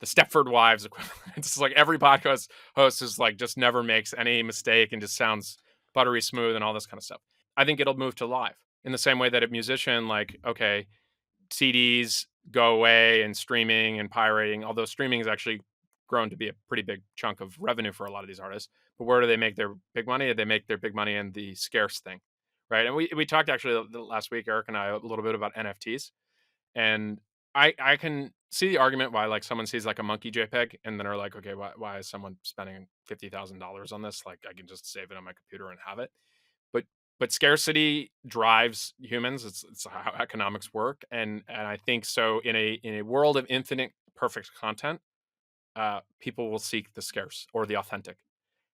Stepford Wives equivalent. It's like every podcast host is like just never makes any mistake and just sounds buttery smooth and all this kind of stuff. I think it'll move to live in the same way that a musician, like, okay, CDs go away and streaming and pirating, although streaming has actually grown to be a pretty big chunk of revenue for a lot of these artists. But where do they make their big money? They make their big money in the scarce thing, right? And we talked actually last week, Eric and I, a little bit about NFTs. And I can see the argument why like someone sees like a monkey JPEG and then are like, okay, why is someone spending $50,000 on this? Like I can just save it on my computer and have it. But scarcity drives humans. It's how economics work, and I think so. In a world of infinite perfect content, people will seek the scarce or the authentic,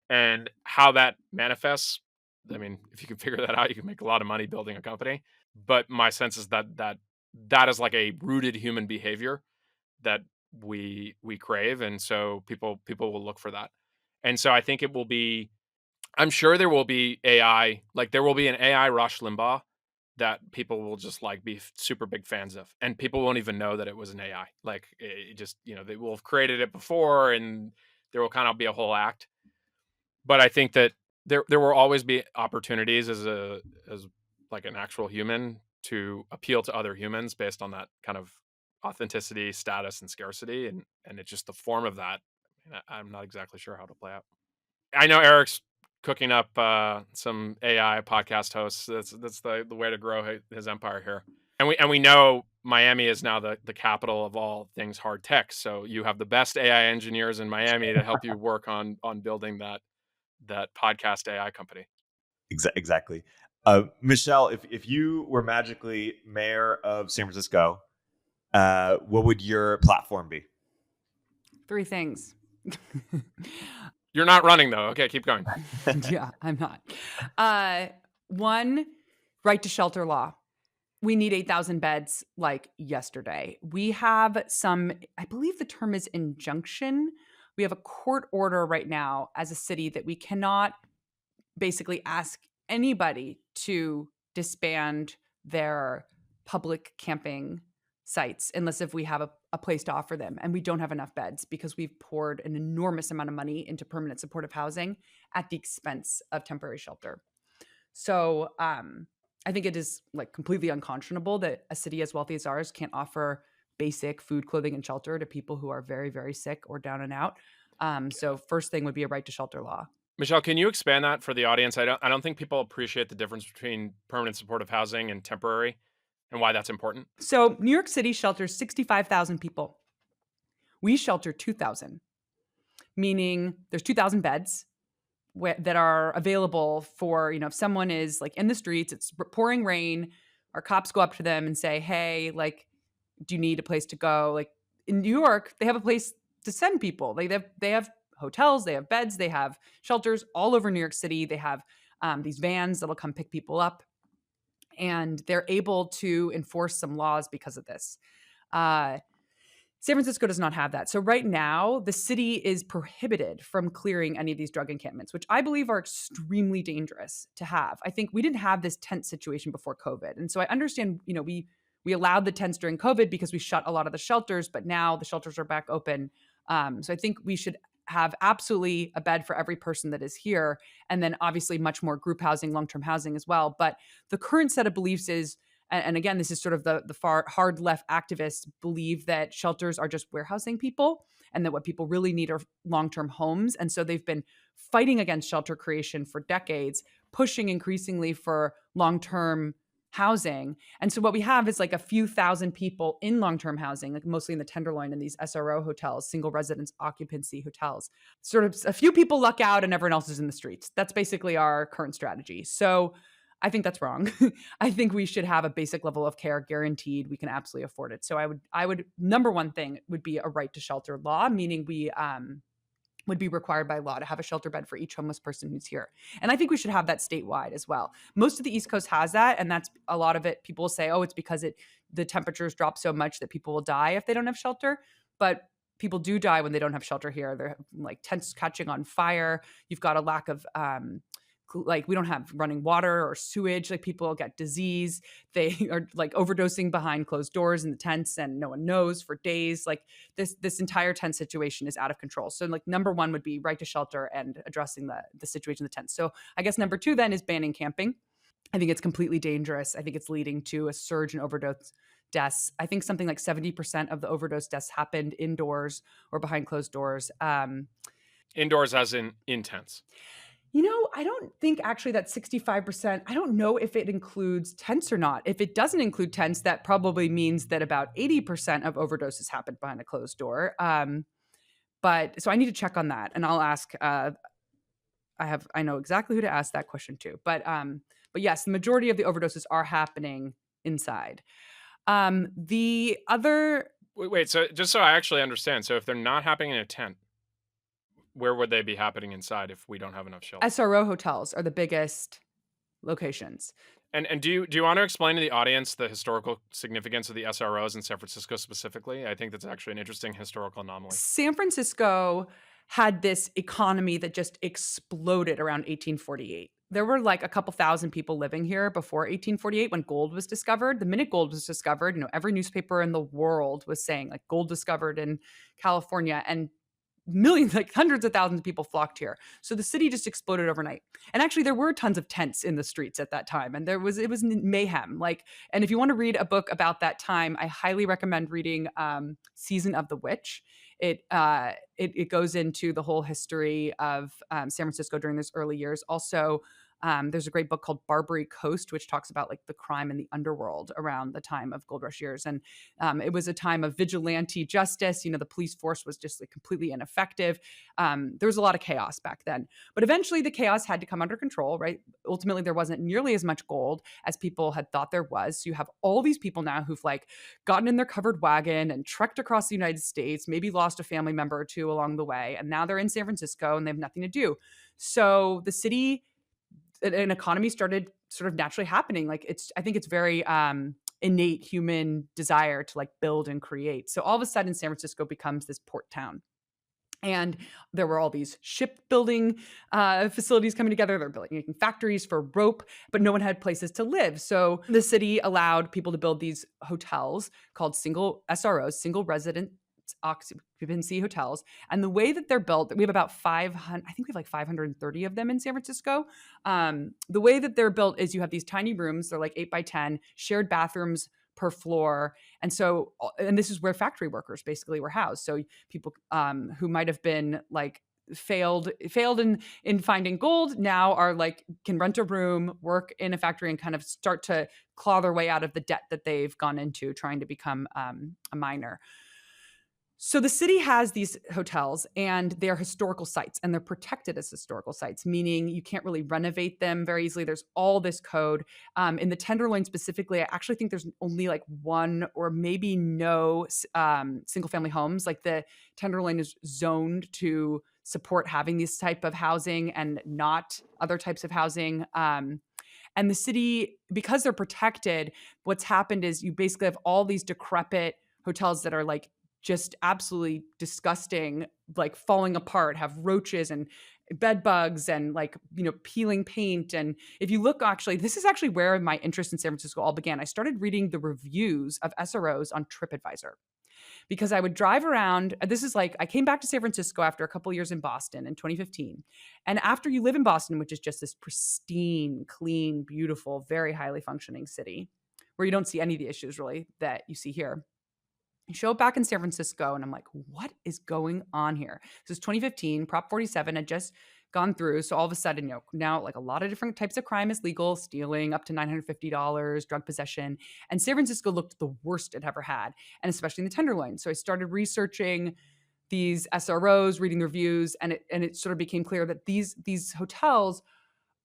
and how that manifests. I mean, if you can figure that out, you can make a lot of money building a company. But my sense is that is like a rooted human behavior that we crave, and so people will look for that. And so I think it will be. I'm sure there will be AI, like there will be an AI Rush Limbaugh that people will just like be super big fans of, and people won't even know that it was an AI. Like it just, they will have created it before, and there will kind of be a whole act. But I think that there will always be opportunities as like an actual human to appeal to other humans based on that kind of authenticity, status, and scarcity, and it's just the form of that. I'm not exactly sure how to play out. I know Eric's cooking up some AI podcast hosts. That's the way to grow his empire here. And we know Miami is now the capital of all things hard tech. So you have the best AI engineers in Miami to help you work on building that podcast AI company. Exactly. Michelle, if you were magically mayor of San Francisco, what would your platform be? 3 things. You're not running though. Okay, keep going. Yeah, I'm not. 1, right to shelter law. We need 8,000 beds like yesterday. We have some, I believe the term is injunction. We have a court order right now as a city that we cannot basically ask anybody to disband their public camping sites unless if we have a place to offer them. And we don't have enough beds because we've poured an enormous amount of money into permanent supportive housing at the expense of temporary shelter. So I think it is like completely unconscionable that a city as wealthy as ours can't offer basic food, clothing, and shelter to people who are very, very sick or down and out. So first thing would be a right to shelter law. Michelle, can you expand that for the audience? I don't think people appreciate the difference between permanent supportive housing and temporary and why that's important. So New York City shelters 65,000 people. We shelter 2,000, meaning there's 2,000 beds that are available for, if someone is like in the streets, it's pouring rain, our cops go up to them and say, hey, like, do you need a place to go? Like in New York, they have a place to send people. They have hotels, they have beds, they have shelters all over New York City. They have these vans that'll come pick people up, and they're able to enforce some laws because of this. San Francisco does not have that. So right now, the city is prohibited from clearing any of these drug encampments, which I believe are extremely dangerous to have. I think we didn't have this tent situation before COVID. And so I understand, we allowed the tents during COVID because we shut a lot of the shelters, but now the shelters are back open. So I think we should have absolutely a bed for every person that is here. And then obviously much more group housing, long-term housing as well. But the current set of beliefs is, and again, this is sort of the far hard left activists believe that shelters are just warehousing people and that what people really need are long-term homes. And so they've been fighting against shelter creation for decades, pushing increasingly for long-term housing. And so what we have is like a few thousand people in long-term housing, like mostly in the Tenderloin and these SRO hotels, single residence occupancy hotels. Sort of a few people luck out and everyone else is in the streets. That's basically our current strategy. So I think that's wrong. I think we should have a basic level of care guaranteed. We can absolutely afford it. So I would number one thing would be a right to shelter law, meaning we would be required by law to have a shelter bed for each homeless person who's here. And I think we should have that statewide as well. Most of the East Coast has that, and that's a lot of it. People will say, "Oh, it's because the temperatures drop so much that people will die if they don't have shelter." But people do die when they don't have shelter here. They're like tents catching on fire. You've got a lack of like we don't have running water or sewage. Like people get disease. They are like overdosing behind closed doors in the tents, and no one knows for days. Like this entire tent situation is out of control. So like number one would be right to shelter and addressing the situation in the tents. So I guess number two then is banning camping. I think it's completely dangerous. I think it's leading to a surge in overdose deaths. I think something like 70% of the overdose deaths happened indoors or behind closed doors. Indoors as in tents. I don't think actually that 65%, I don't know if it includes tents or not. If it doesn't include tents, that probably means that about 80% of overdoses happened behind a closed door. But so I need to check on that, and I'll ask. I know exactly who to ask that question to. But yes, the majority of the overdoses are happening inside. The other Wait. So just so I actually understand, so if they're not happening in a tent, where would they be happening inside if we don't have enough shelter? SRO hotels are the biggest locations. And do you want to explain to the audience the historical significance of the SROs in San Francisco specifically? I think that's actually an interesting historical anomaly. San Francisco had this economy that just exploded around 1848. There were like a couple thousand people living here before 1848 when gold was discovered. The minute gold was discovered, every newspaper in the world was saying like gold discovered in California, and millions, like hundreds of thousands of people flocked here. So the city just exploded overnight. And actually there were tons of tents in the streets at that time, and it was mayhem. Like, and if you want to read a book about that time, I highly recommend reading Season of the Witch. It goes into the whole history of San Francisco during those early years. Also, there's a great book called Barbary Coast, which talks about like the crime in the underworld around the time of gold rush years. And it was a time of vigilante justice. The police force was just like completely ineffective. There was a lot of chaos back then. But eventually the chaos had to come under control, right? Ultimately, there wasn't nearly as much gold as people had thought there was. So you have all these people now who've like gotten in their covered wagon and trekked across the United States, maybe lost a family member or two along the way. And now they're in San Francisco and they have nothing to do. So the city, an economy started sort of naturally happening. Like I think it's very innate human desire to like build and create. So all of a sudden San Francisco becomes this port town. And there were all these shipbuilding facilities coming together. They're making factories for rope, but no one had places to live. So the city allowed people to build these hotels called single SROs, single resident occupancy hotels. And the way that they're built, we have about 500, I think we have like 530 of them in San Francisco. The way that they're built is you have these tiny rooms, they're like 8 by 10, shared bathrooms per floor. And this is where factory workers basically were housed. So people who might have been like failed in finding gold now are like can rent a room, work in a factory, and kind of start to claw their way out of the debt that they've gone into trying to become a miner. So the city has these hotels, and they're historical sites, and they're protected as historical sites, meaning you can't really renovate them very easily. There's all this code. In the Tenderloin specifically, I actually think there's only like one or maybe no single family homes. Like the Tenderloin is zoned to support having this type of housing and not other types of housing. And the city, because they're protected, what's happened is you basically have all these decrepit hotels that are like just absolutely disgusting, like falling apart, have roaches and bed bugs and like, peeling paint. And if you look, actually, this is actually where my interest in San Francisco all began. I started reading the reviews of SROs on TripAdvisor because I would drive around. This is like, I came back to San Francisco after a couple years in Boston in 2015. And after you live in Boston, which is just this pristine, clean, beautiful, very highly functioning city where you don't see any of the issues really that you see here. You show up back in San Francisco and I'm like, what is going on here? This is 2015, Prop 47 had just gone through. So all of a sudden, now like a lot of different types of crime is legal, stealing up to $950, drug possession. And San Francisco looked the worst it ever had, and especially in the Tenderloin. So I started researching these SROs, reading the reviews, and it sort of became clear that these hotels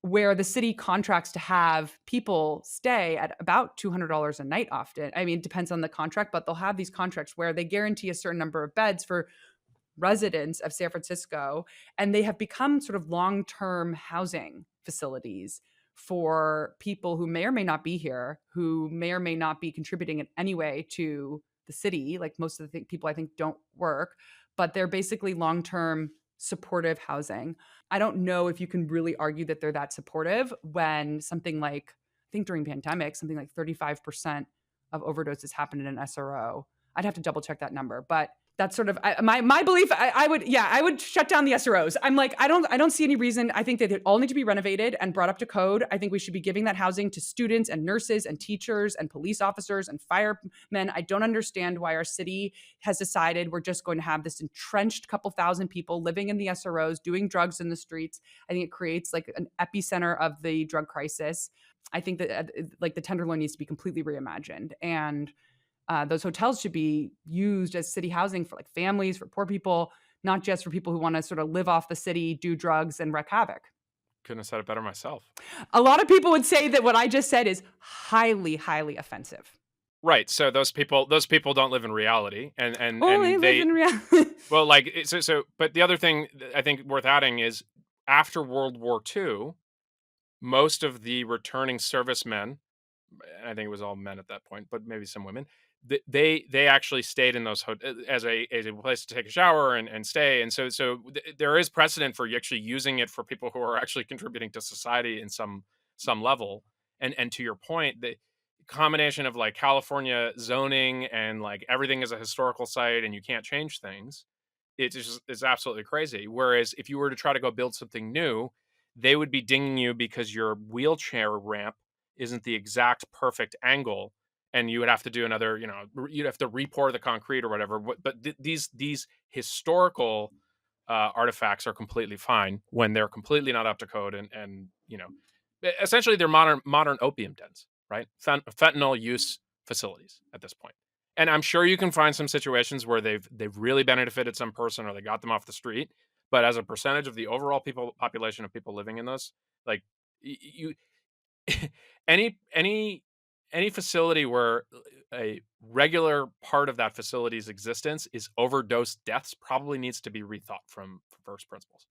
where the city contracts to have people stay at about $200 a night often. I mean, it depends on the contract, but they'll have these contracts where they guarantee a certain number of beds for residents of San Francisco, and they have become sort of long-term housing facilities for people who may or may not be here, who may or may not be contributing in any way to the city. Like most of the people I think don't work, but they're basically long-term supportive housing. I don't know if you can really argue that they're that supportive when something like, I think during pandemic, something like 35% of overdoses happened in an SRO. I'd have to double check that number, but that's sort of my belief. I would shut down the SROs. I'm like, I don't see any reason. I think that they all need to be renovated and brought up to code. I think we should be giving that housing to students and nurses and teachers and police officers and firemen. I don't understand why our city has decided we're just going to have this entrenched couple thousand people living in the SROs doing drugs in the streets. I think it creates like an epicenter of the drug crisis. I think that like the Tenderloin needs to be completely reimagined, and those hotels should be used as city housing for like families, for poor people, not just for people who want to sort of live off the city, do drugs, and wreak havoc. Couldn't have said it better myself. A lot of people would say that what I just said is highly, highly offensive. Right. So those people don't live in reality, and they live in reality. Well, like but the other thing I think worth adding is after World War II, most of the returning servicemen, and I think it was all men at that point, but maybe some women, they actually stayed in those as a place to take a shower and stay. And so there is precedent for actually using it for people who are actually contributing to society in some level. And to your point, the combination of like California zoning and like everything is a historical site and you can't change things, it's absolutely crazy. Whereas if you were to try to go build something new, they would be dinging you because your wheelchair ramp isn't the exact perfect angle, and you would have to do another, you'd have to re-pour the concrete or whatever. But these historical artifacts are completely fine when they're completely not up to code, and essentially they're modern opium dens, right? Fentanyl use facilities at this point. And I'm sure you can find some situations where they've really benefited some person or they got them off the street. But as a percentage of the overall population of people living in those, like you, any facility where a regular part of that facility's existence is overdose deaths probably needs to be rethought from first principles.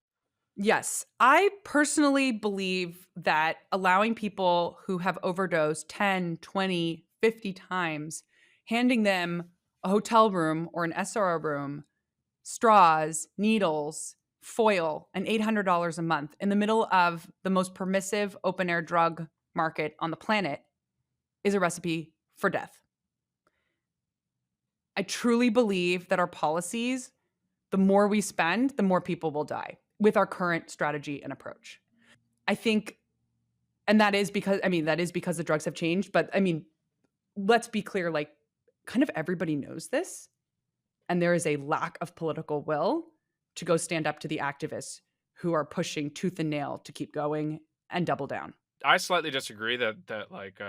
Yes, I personally believe that allowing people who have overdosed 10, 20, 50 times, handing them a hotel room or an SRO room, straws, needles, foil, and $800 a month in the middle of the most permissive open air drug market on the planet is a recipe for death. I truly believe that our policies, the more we spend, the more people will die with our current strategy and approach. I think, and that is because the drugs have changed, but I mean, let's be clear, like kind of everybody knows this, and there is a lack of political will to go stand up to the activists who are pushing tooth and nail to keep going and double down. I slightly disagree that like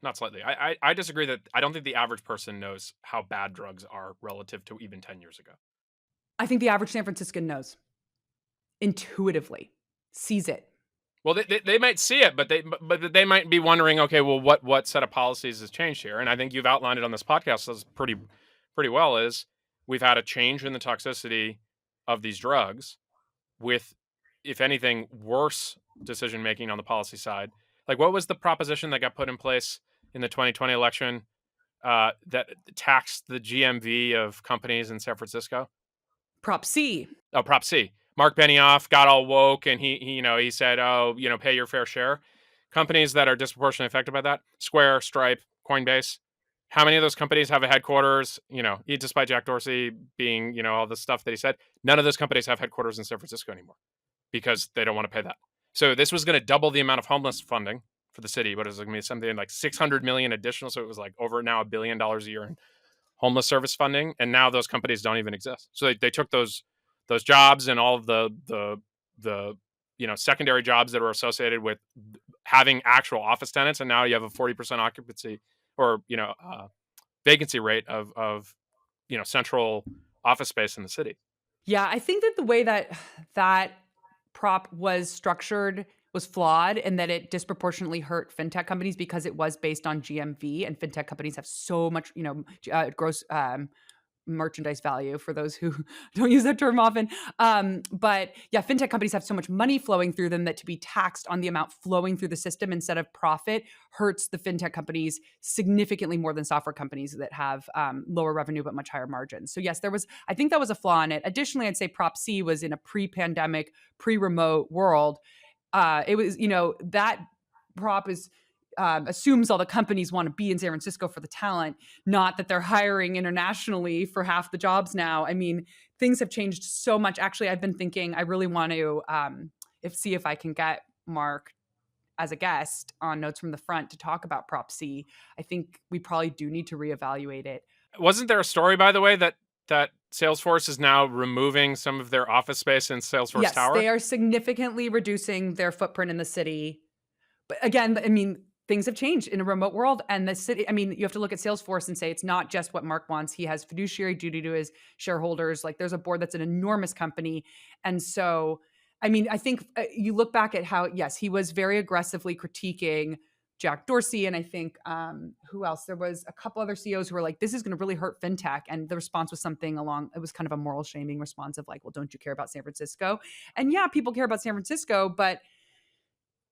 not slightly. I disagree that I don't think the average person knows how bad drugs are relative to even 10 years ago. I think the average San Franciscan knows intuitively, sees it. Well, they might see it, but they might be wondering, okay, well, what set of policies has changed here? And I think you've outlined it on this podcast as pretty well. Is we've had a change in the toxicity of these drugs, with, if anything, worse decision making on the policy side. Like, what was the proposition that got put in place in the 2020 election that taxed the GMV of companies in San Francisco? Prop C. Oh, Prop C. Mark Benioff got all woke and he said, oh, pay your fair share. Companies that are disproportionately affected by that: Square, Stripe, Coinbase. How many of those companies have a headquarters? Despite Jack Dorsey being, all the stuff that he said, none of those companies have headquarters in San Francisco anymore because they don't want to pay that. So this was going to double the amount of homeless funding for the city. What is it going to be? Something like $600 million additional. So it was like over now $1 billion a year in homeless service funding. And now those companies don't even exist. So they took those jobs and all of the secondary jobs that were associated with having actual office tenants. And now you have a 40% occupancy or, vacancy rate of central office space in the city. Yeah, I think that the way that prop was structured was flawed and that it disproportionately hurt fintech companies because it was based on GMV, and fintech companies have so much, gross merchandise value for those who don't use that term often. But yeah, fintech companies have so much money flowing through them that to be taxed on the amount flowing through the system instead of profit hurts the fintech companies significantly more than software companies that have lower revenue but much higher margins. So yes, I think that was a flaw in it. Additionally, I'd say Prop C was in a pre-pandemic, pre-remote world. It was, that prop is assumes all the companies want to be in San Francisco for the talent, not that they're hiring internationally for half the jobs now. I mean, things have changed so much. Actually, I've been thinking I really want to see if I can get Mark as a guest on Notes from the Front to talk about Prop C. I think we probably do need to reevaluate it. Wasn't there a story, by the way, that Salesforce is now removing some of their office space in Salesforce Yes, Tower? they are significantly reducing their footprint in the city. But again, I mean, things have changed in a remote world, and the city, I mean, you have to look at Salesforce and say it's not just what Mark wants. He has fiduciary duty to his shareholders. Like, there's a board that's an enormous company. And so, I mean, I think you look back at how, yes, he was very aggressively critiquing Jack Dorsey. And I think who else? There was a couple other CEOs who were like, this is going to really hurt fintech. And the response was something along, it was kind of a moral shaming response of like, well, don't you care about San Francisco? And yeah, people care about San Francisco, but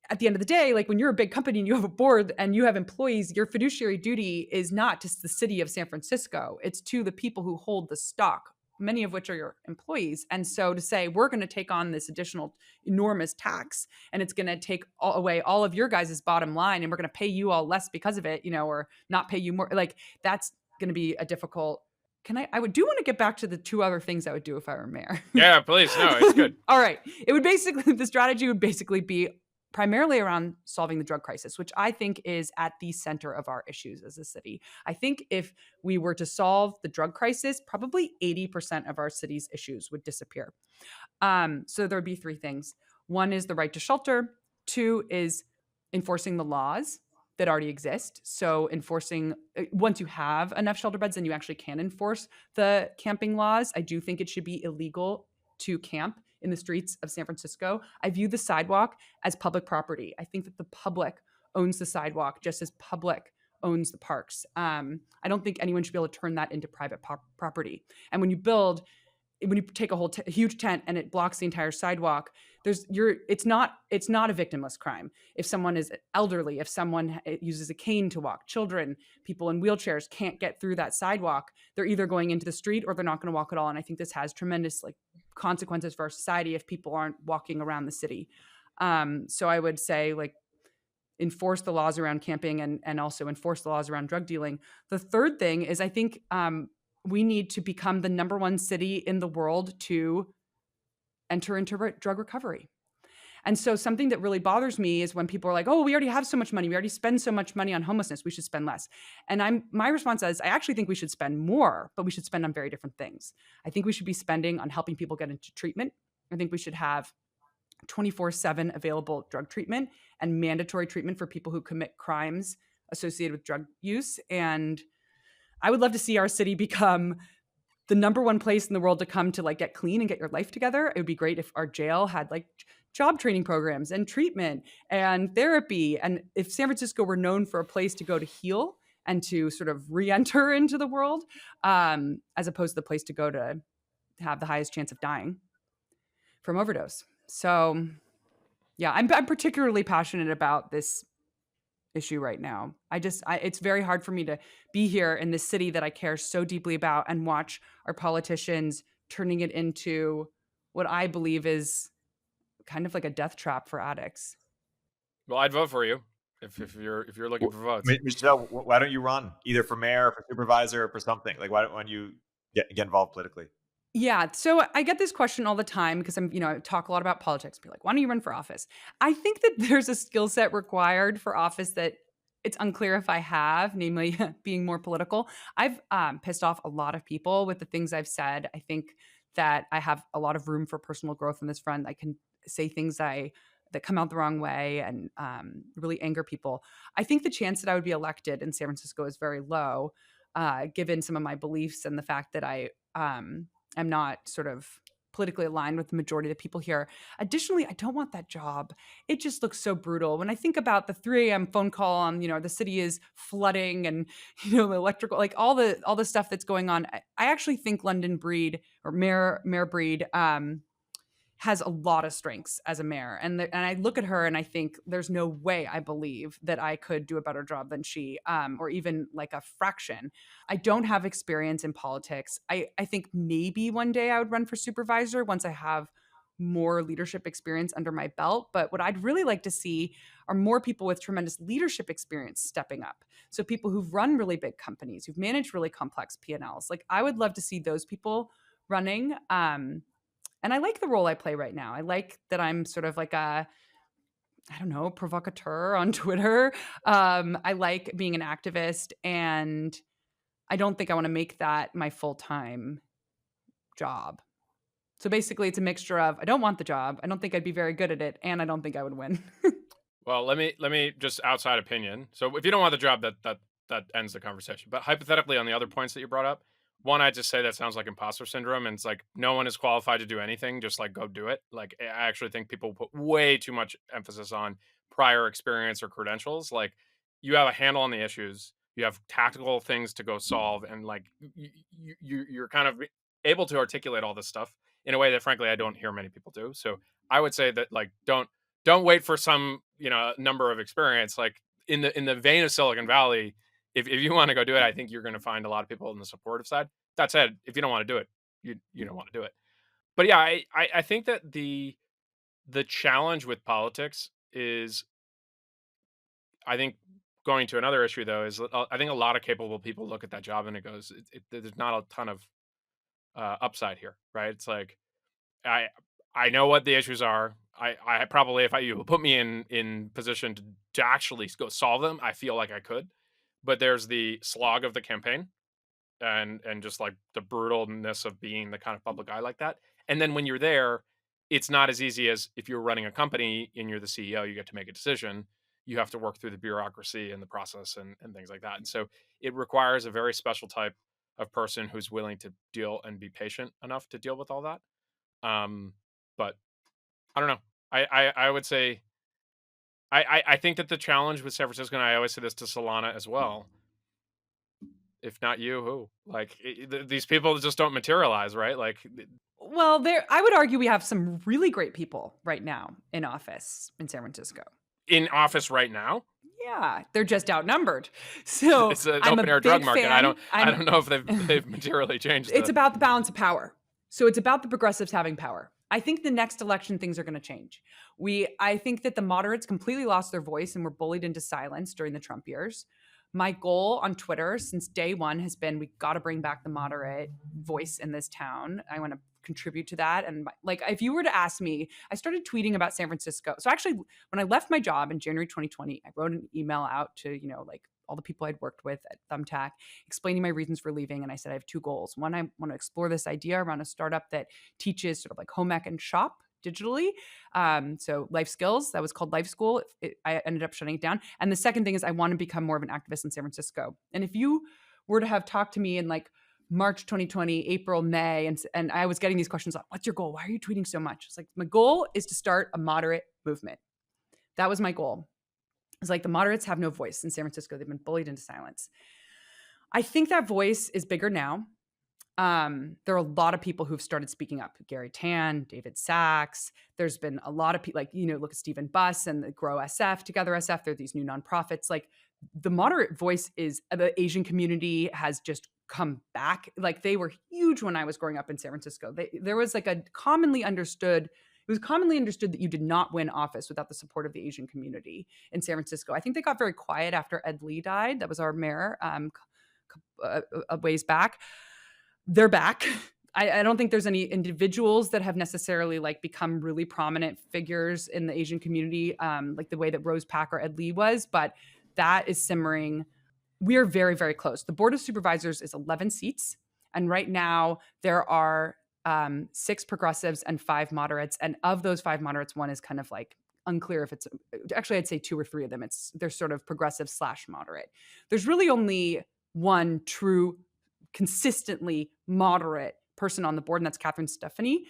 at the end of the day, like when you're a big company and you have a board and you have employees, your fiduciary duty is not to the city of San Francisco. It's to the people who hold the stock, many of which are your employees. And so to say, we're going to take on this additional enormous tax and it's going to take away all of your guys' bottom line and we're going to pay you all less because of it, or not pay you more, like that's going to be a difficult. I would do want to get back to the two other things I would do if I were mayor. Yeah, please. No, it's good. All right. The strategy would basically be primarily around solving the drug crisis, which I think is at the center of our issues as a city. I think if we were to solve the drug crisis, probably 80% of our city's issues would disappear. So there would be three things. One is the right to shelter. Two is enforcing the laws that already exist. So enforcing, once you have enough shelter beds, then you actually can enforce the camping laws. I do think it should be illegal to camp in the streets of San Francisco. I view the sidewalk as public property. I think that the public owns the sidewalk just as public owns the parks. I don't think anyone should be able to turn that into private property. And when you take a huge tent and it blocks the entire sidewalk, it's not a victimless crime. If someone is elderly, if someone uses a cane to walk, children, people in wheelchairs can't get through that sidewalk, they're either going into the street or they're not going to walk at all. And I think this has tremendous consequences for our society if people aren't walking around the city. So I would say enforce the laws around camping and also enforce the laws around drug dealing. The third thing is I think we need to become the number one city in the world to enter into drug recovery. And so something that really bothers me is when people are like, oh, we already have so much money. We already spend so much money on homelessness. We should spend less. And my response is, I actually think we should spend more, but we should spend on very different things. I think we should be spending on helping people get into treatment. I think we should have 24/7 available drug treatment and mandatory treatment for people who commit crimes associated with drug use. And I would love to see our city become the number one place in the world to come to get clean and get your life together. It would be great if our jail had job training programs and treatment and therapy. And if San Francisco were known for a place to go to heal and to sort of re-enter into the world, as opposed to the place to go to have the highest chance of dying from overdose. So yeah, I'm particularly passionate about this issue right now. It's very hard for me to be here in this city that I care so deeply about and watch our politicians turning it into what I believe is kind of like a death trap for addicts. Well, I'd vote for you if you're looking for votes. Michelle, why don't you run either for mayor, or for supervisor, or for something? Why don't you get involved politically? Yeah. So I get this question all the time because I talk a lot about politics. Be like, why don't you run for office? I think that there's a skill set required for office that it's unclear if I have, namely being more political. I've pissed off a lot of people with the things I've said. I think that I have a lot of room for personal growth on this front. I can say things that come out the wrong way and really anger people. I think the chance that I would be elected in San Francisco is very low, given some of my beliefs and the fact that I'm not sort of politically aligned with the majority of the people here. Additionally, I don't want that job. It just looks so brutal. When I think about the 3 a.m. phone call on, the city is flooding and, the electrical, like all the stuff that's going on, I actually think London Breed or Mayor Breed has a lot of strengths as a mayor. And I look at her and I think there's no way I believe that I could do a better job than she, or even like a fraction. I don't have experience in politics. I think maybe one day I would run for supervisor once I have more leadership experience under my belt. But what I'd really like to see are more people with tremendous leadership experience stepping up. So people who've run really big companies, who've managed really complex P&Ls. Like I would love to see those people running. And I like the role I play right now. I like that I'm sort of like a, I don't know, provocateur on Twitter. I like being an activist, and I don't think I want to make that my full-time job. So basically, it's a mixture of I don't want the job, I don't think I'd be very good at it, and I don't think I would win. Well, let me just outside opinion. So if you don't want the job, that ends the conversation. But hypothetically, on the other points that you brought up, one, I just say that sounds like imposter syndrome, and it's like no one is qualified to do anything. Just like go do it. Like I actually think people put way too much emphasis on prior experience or credentials. Like you have a handle on the issues, you have tactical things to go solve, and like you're kind of able to articulate all this stuff in a way that, frankly, I don't hear many people do. So I would say that like don't wait for some number of experience. Like in the vein of Silicon Valley, if you want to go do it, I think you're going to find a lot of people on the supportive side. That said, if you don't want to do it, you don't want to do it. But yeah, I think that the challenge with politics is, I think, going to another issue though, is I think a lot of capable people look at that job and it goes, there's not a ton of upside here, right? It's like I I know what the issues are. I probably, if you put me in position to actually go solve them, I feel like I could. But there's the slog of the campaign and just like the brutalness of being the kind of public eye like that. And then when you're there, it's not as easy as if you're running a company and you're the CEO, you get to make a decision. You have to work through the bureaucracy and the process and things like that. And so it requires a very special type of person who's willing to deal and be patient enough to deal with all that. But I don't know. I would say I think that the challenge with San Francisco, and I always say this to Solana as well, if not you, who? Like these people just don't materialize, right? Like Well, I would argue we have some really great people right now in office in San Francisco. in office right now, Yeah, they're just outnumbered. So it's an I'm open a air drug big market. fan. I don't know if they've materially changed. It's about the balance of power. So it's about the progressives having power. I think the next election things are going to change. I think that the moderates completely lost their voice and were bullied into silence during the Trump years. My goal on Twitter since day one has been we got to bring back the moderate voice in this town. I want to contribute to that. And like, if you were to ask me, I started tweeting about San Francisco. So actually, when I left my job in January 2020, I wrote an email out to, like all the people I'd worked with at Thumbtack, explaining my reasons for leaving. And I said, I have two goals. One, I want to explore this idea around a startup that teaches sort of like home ec and shop digitally. So life skills, that was called Life School. I ended up shutting it down. And the second thing is I want to become more of an activist in San Francisco. And if you were to have talked to me in like March 2020, April, May, and I was getting these questions like, what's your goal? Why are you tweeting so much? It's like, my goal is to start a moderate movement. That was my goal. It's like the moderates have no voice in San Francisco. They've been bullied into silence. I think that voice is bigger now. There are a lot of people who've started speaking up. Gary Tan, David Sachs. There's been a lot of people like, look at Stephen Buss and the Grow SF, Together SF. They're these new nonprofits. Like the moderate voice is the Asian community has just come back. Like they were huge when I was growing up in San Francisco. There was like it was commonly understood that you did not win office without the support of the Asian community in San Francisco. I think they got very quiet after Ed Lee died. That was our mayor a ways back. They're back. I don't think there's any individuals that have necessarily like become really prominent figures in the Asian community, like the way that Rose Pak or Ed Lee was, but that is simmering. We are very, very close. The Board of Supervisors is 11 seats. And right now there are 6 progressives and 5 moderates. And of those 5 moderates, one is kind of like unclear if it's actually, I'd say 2 or 3 of them. They're sort of progressive / moderate. There's really only one true consistently moderate person on the board, and that's Catherine Stefani.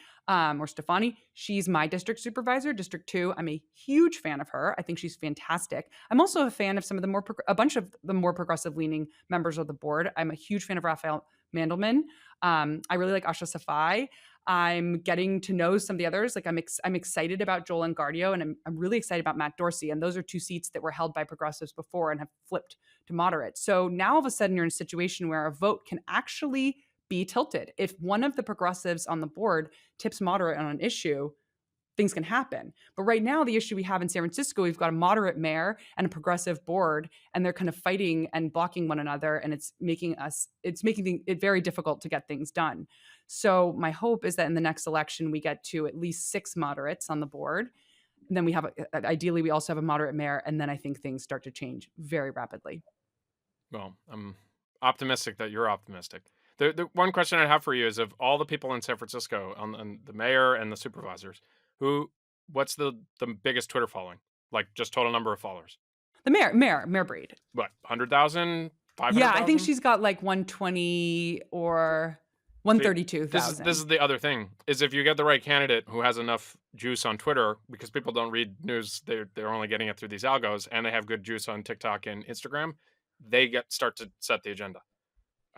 She's my district supervisor, District 2. I'm a huge fan of her. I think she's fantastic. I'm also a fan of some of a bunch of the more progressive leaning members of the board. I'm a huge fan of Raphael Mandelman. I really like Asha Safai. I'm getting to know some of the others. Like I'm excited about Joel Engardio, and I'm really excited about Matt Dorsey. And those are two seats that were held by progressives before and have flipped to moderate. So now all of a sudden you're in a situation where a vote can actually be tilted. If one of the progressives on the board tips moderate on an issue, things can happen. But right now, the issue we have in San Francisco, we've got a moderate mayor and a progressive board, and they're kind of fighting and blocking one another, and it's making it very difficult to get things done. So my hope is that in the next election, we get to at least 6 moderates on the board. And then we have, ideally, we also have a moderate mayor, and then I think things start to change very rapidly. Well, I'm optimistic that you're optimistic. The one question I have for you is, of all the people in San Francisco, on the mayor and the supervisors, what's the biggest Twitter following? Like, just total number of followers? The Mayor Breed. What, 100,000? 500,000? Yeah, I think she's got like 120 or 132,000. This is the other thing, is if you get the right candidate who has enough juice on Twitter, because people don't read news, they're only getting it through these algos, and they have good juice on TikTok and Instagram, they start to set the agenda.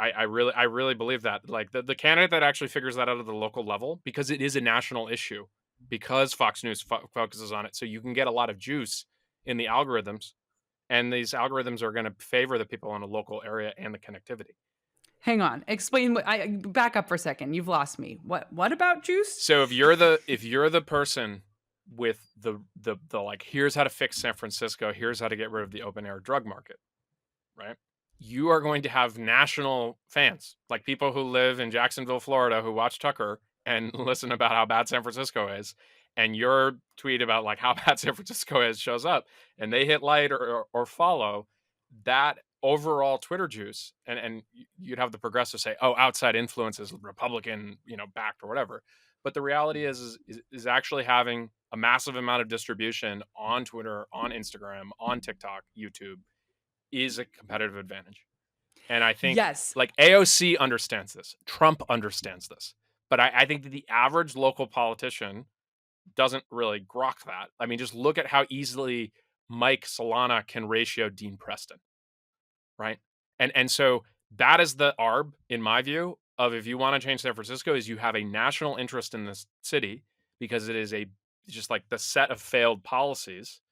I really believe that. Like, the candidate that actually figures that out at the local level, because it is a national issue, because Fox News focuses on it, so you can get a lot of juice in the algorithms, and these algorithms are going to favor the people in a local area and the connectivity. Hang on, explain back up for a second. You've lost me. What about juice? So if you're the person with the like, here's how to fix San Francisco, here's how to get rid of the open air drug market, right? You are going to have national fans, like people who live in Jacksonville, Florida, who watch Tucker and listen about how bad San Francisco is, and your tweet about like how bad San Francisco is shows up, and they hit like or follow. That overall Twitter juice, and you'd have the progressive say, oh, outside influence is Republican, backed or whatever. But the reality is actually having a massive amount of distribution on Twitter, on Instagram, on TikTok, YouTube, is a competitive advantage. And I think, yes, like, AOC understands this. Trump understands this. But I think that the average local politician doesn't really grok that. I mean, just look at how easily Mike Solana can ratio Dean Preston, right? And so that is the ARB, in my view, of if you want to change San Francisco, is you have a national interest in this city, because it is just like the set of failed policies.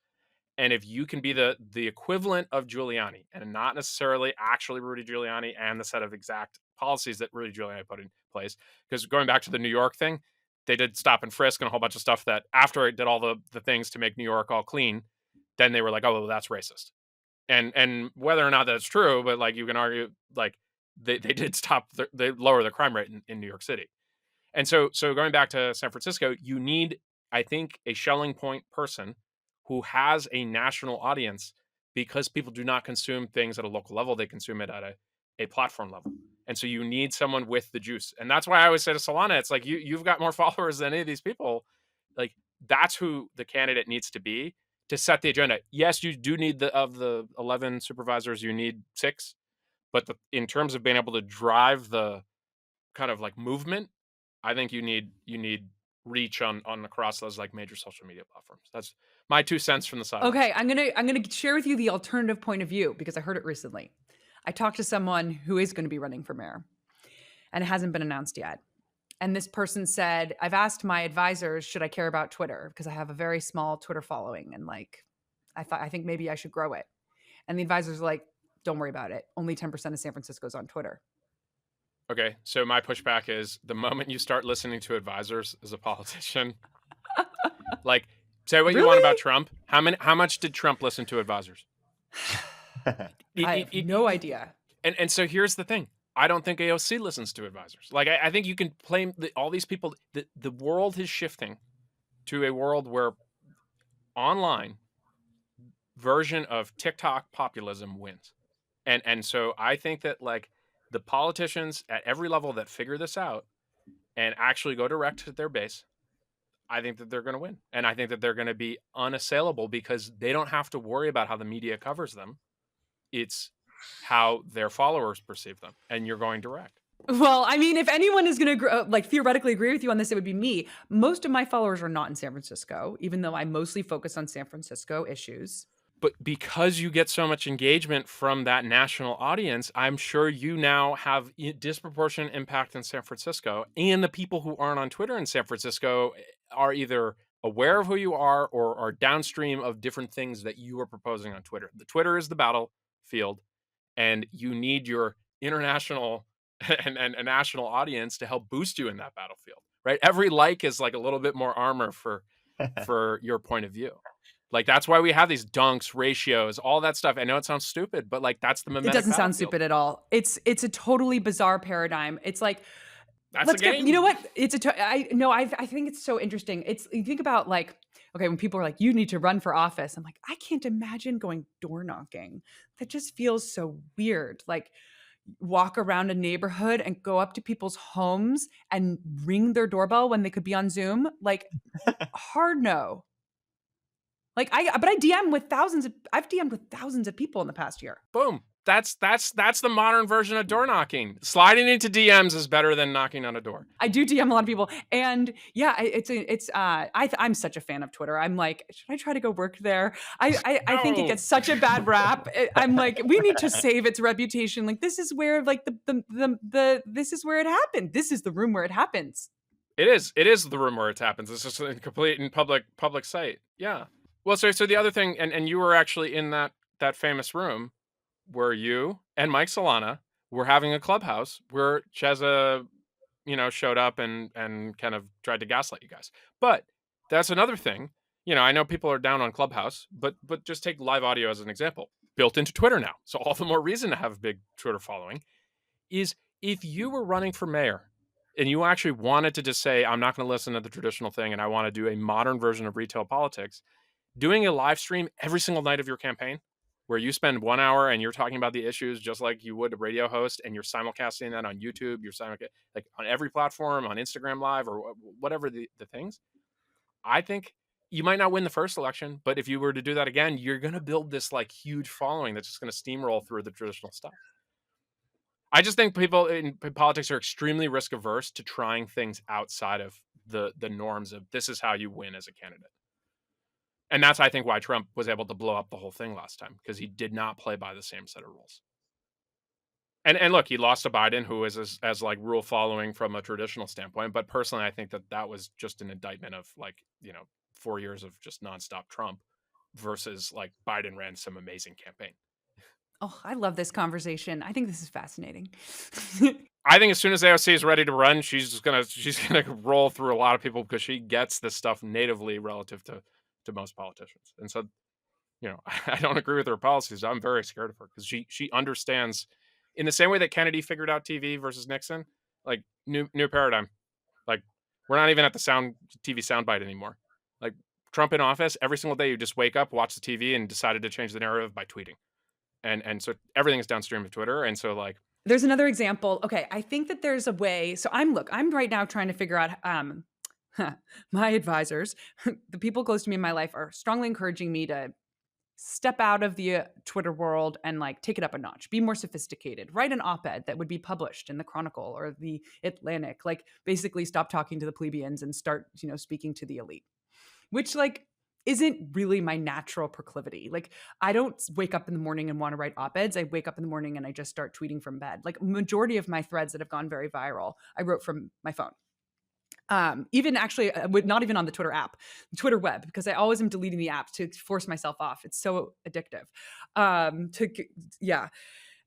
And if you can be the equivalent of Giuliani, and not necessarily actually Rudy Giuliani and the set of exact policies that Rudy Giuliani put in place, because going back to the New York thing, they did stop and frisk and a whole bunch of stuff that after it did all the things to make New York all clean, then they were like, oh, well, that's racist. And whether or not that's true, but like, you can argue, like, they did they lower the crime rate in New York City. And so going back to San Francisco, you need, I think, a Schelling Point person who has a national audience, because people do not consume things at a local level. They consume it at a platform level. And so you need someone with the juice. And that's why I always say to Solana, it's like, you've got more followers than any of these people. Like, that's who the candidate needs to be to set the agenda. Yes, you do need of the 11 supervisors, you need 6. But in terms of being able to drive the kind of like movement, I think you need reach on across those like major social media platforms. That's my 2 cents from the side. Okay, I'm gonna share with you the alternative point of view, because I heard it recently. I talked to someone who is going to be running for mayor, and it hasn't been announced yet. And this person said, I've asked my advisors, should I care about Twitter? Because I have a very small Twitter following, and like, I think maybe I should grow it. And the advisors are like, don't worry about it. Only 10% of San Francisco is on Twitter. Okay, so my pushback is, the moment you start listening to advisors as a politician, like, say what you want about Trump. How much did Trump listen to advisors? I have no idea. And so here's the thing. I don't think AOC listens to advisors. Like, I think you can blame all these people. The world is shifting to a world where online version of TikTok populism wins. And so I think that, like, the politicians at every level that figure this out and actually go direct to their base, I think that they're going to win. And I think that they're going to be unassailable, because they don't have to worry about how the media covers them. It's how their followers perceive them. And you're going direct. Well, I mean, if anyone is going to like theoretically agree with you on this, it would be me. Most of my followers are not in San Francisco, even though I mostly focus on San Francisco issues. But because you get so much engagement from that national audience, I'm sure you now have disproportionate impact in San Francisco. And the people who aren't on Twitter in San Francisco are either aware of who you are or are downstream of different things that you are proposing on Twitter. The Twitter is the battlefield, and you need your international and a national audience to help boost you in that battlefield, right? Every like is like a little bit more armor for your point of view. Like, that's why we have these dunks, ratios, all that stuff. I know it sounds stupid, but like, that's the It mimetic doesn't sound battlefield. stupid at all. It's a totally bizarre paradigm. It's like, That's let's a get, game. you know what? I think it's so interesting. It's, you think about like, okay, when people are like, you need to run for office, I'm like, I can't imagine going door knocking. That just feels so weird. Like, walk around a neighborhood and go up to people's homes and ring their doorbell when they could be on Zoom. Like, hard no. Like, I've DM'd with thousands of people in the past year. Boom. That's the modern version of door knocking. Sliding into DMs is better than knocking on a door. I do DM a lot of people, and yeah, I'm such a fan of Twitter. I'm like, should I try to go work there? I think it No. gets such a bad rap. I'm like, we need to save its reputation. Like, this is where like the this is where it happened. This is the room where it happens. It is the room where it happens. It's just in complete and public site. Yeah. Well, so the other thing, and you were actually in that famous room where you and Mike Solana were having a clubhouse where Cheza, showed up and kind of tried to gaslight you guys. But that's another thing. I know people are down on Clubhouse, but just take live audio as an example. Built into Twitter now. So all the more reason to have a big Twitter following is if you were running for mayor and you actually wanted to just say, I'm not going to listen to the traditional thing and I want to do a modern version of retail politics, doing a live stream every single night of your campaign where you spend 1 hour and you're talking about the issues just like you would a radio host, and you're simulcasting that on YouTube, you're like on every platform, on Instagram Live or whatever the things. I think you might not win the first election, but if you were to do that again, you're going to build this like huge following that's just going to steamroll through the traditional stuff. I just think people in politics are extremely risk averse to trying things outside of the norms of this is how you win as a candidate. And that's, I think, why Trump was able to blow up the whole thing last time, because he did not play by the same set of rules. And look, he lost to Biden, who is as like rule following from a traditional standpoint. But personally, I think that was just an indictment of 4 years of just nonstop Trump versus like Biden ran some amazing campaign. Oh, I love this conversation. I think this is fascinating. I think as soon as AOC is ready to run, she's gonna roll through a lot of people because she gets this stuff natively relative to most politicians. And so, I don't agree with her policies. I'm very scared of her because she understands, in the same way that Kennedy figured out TV versus Nixon, like new paradigm. Like, we're not even at the TV soundbite anymore. Like, Trump in office, every single day you just wake up, watch the TV, and decided to change the narrative by tweeting. And so everything is downstream of Twitter. And so like, there's another example. Okay, I think that there's a way. So I'm right now trying to figure out my advisors, the people close to me in my life, are strongly encouraging me to step out of the Twitter world and like take it up a notch, be more sophisticated, write an op-ed that would be published in the Chronicle or the Atlantic, like basically stop talking to the plebeians and start, speaking to the elite, which like isn't really my natural proclivity. Like, I don't wake up in the morning and want to write op-eds. I wake up in the morning and I just start tweeting from bed. Like, majority of my threads that have gone very viral, I wrote from my phone. Even actually, not even on the Twitter app, the Twitter web, because I always am deleting the app to force myself off. It's so addictive. Yeah.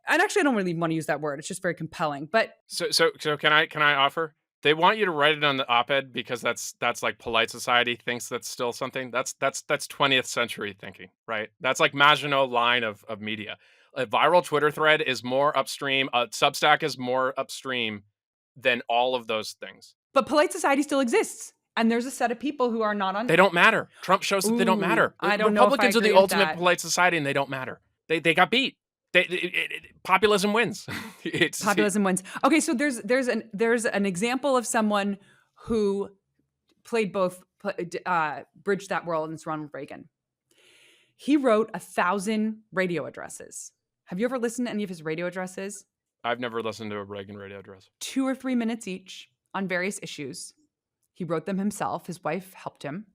And actually, I don't really want to use that word. It's just very compelling. But so can I offer? They want you to write it on the op-ed because that's like polite society thinks that's still something. That's 20th century thinking, right? That's like Maginot line of media. A viral Twitter thread is more upstream. A Substack is more upstream than all of those things. But polite society still exists. And there's a set of people who are not on. They don't matter. Trump shows that they don't matter. I don't know. Republicans are the ultimate polite society, and they don't matter. They got beat. Populism wins. Populism wins. Okay, so there's an example of someone who played both, bridged that world, and it's Ronald Reagan. He wrote 1,000 radio addresses. Have you ever listened to any of his radio addresses? I've never listened to a Reagan radio address. 2 or 3 minutes each on various issues. He wrote them himself. His wife helped him.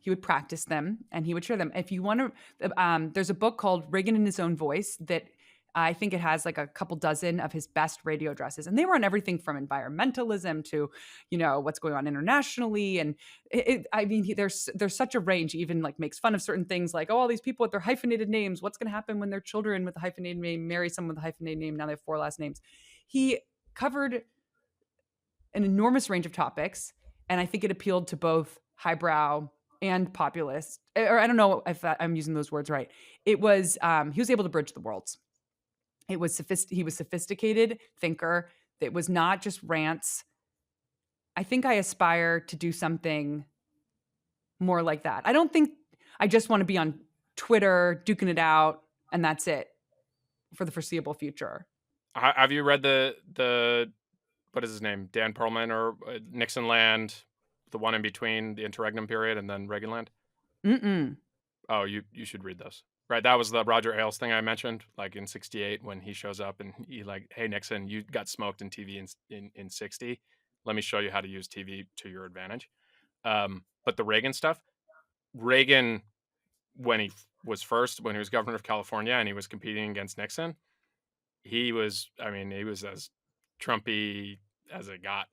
He would practice them and he would share them. If you want to, there's a book called Reagan in His Own Voice that I think it has like a couple dozen of his best radio addresses. And they were on everything from environmentalism to, what's going on internationally. And there's such a range. He even like makes fun of certain things like, oh, all these people with their hyphenated names, what's going to happen when their children with a hyphenated name marry someone with a hyphenated name? Now they have 4 last names. He covered an enormous range of topics. And I think it appealed to both highbrow and populist, or I don't know if I'm using those words right. It was, he was able to bridge the worlds. He was sophisticated thinker. It was not just rants. I think I aspire to do something more like that. I don't think I just want to be on Twitter duking it out and that's it for the foreseeable future. Have you read the what is his name? Dan Perlman or Nixon Land, the one in between the interregnum period and then Reagan Land? Mm-mm. Oh, you should read those. Right, that was the Roger Ailes thing I mentioned, like in '68 when he shows up and he like, hey Nixon, you got smoked in TV in '60. Let me show you how to use TV to your advantage. But the Reagan stuff, Reagan, when he was governor of California and he was competing against Nixon, he was as Trumpy as it got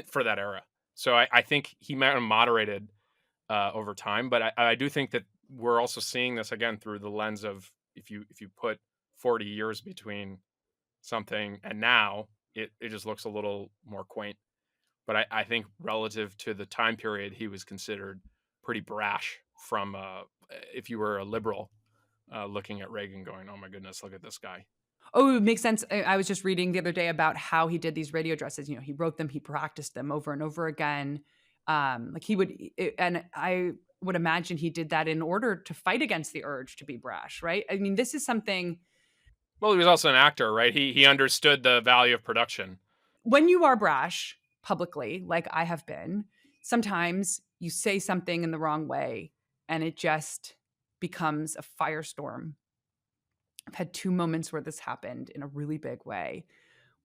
for that era. So I think he might have moderated over time, but I do think that we're also seeing this again through the lens of if you put 40 years between something and now, it just looks a little more quaint. But I think relative to the time period, he was considered pretty brash from if you were a liberal looking at Reagan going, oh my goodness, look at this guy. Oh, it makes sense. I was just reading the other day about how he did these radio addresses. He wrote them, he practiced them over and over again. And I would imagine he did that in order to fight against the urge to be brash, right? I mean, this is something. Well, he was also an actor, right? He understood the value of production. When you are brash publicly, like I have been, sometimes you say something in the wrong way and it just becomes a firestorm. I've had 2 moments where this happened in a really big way.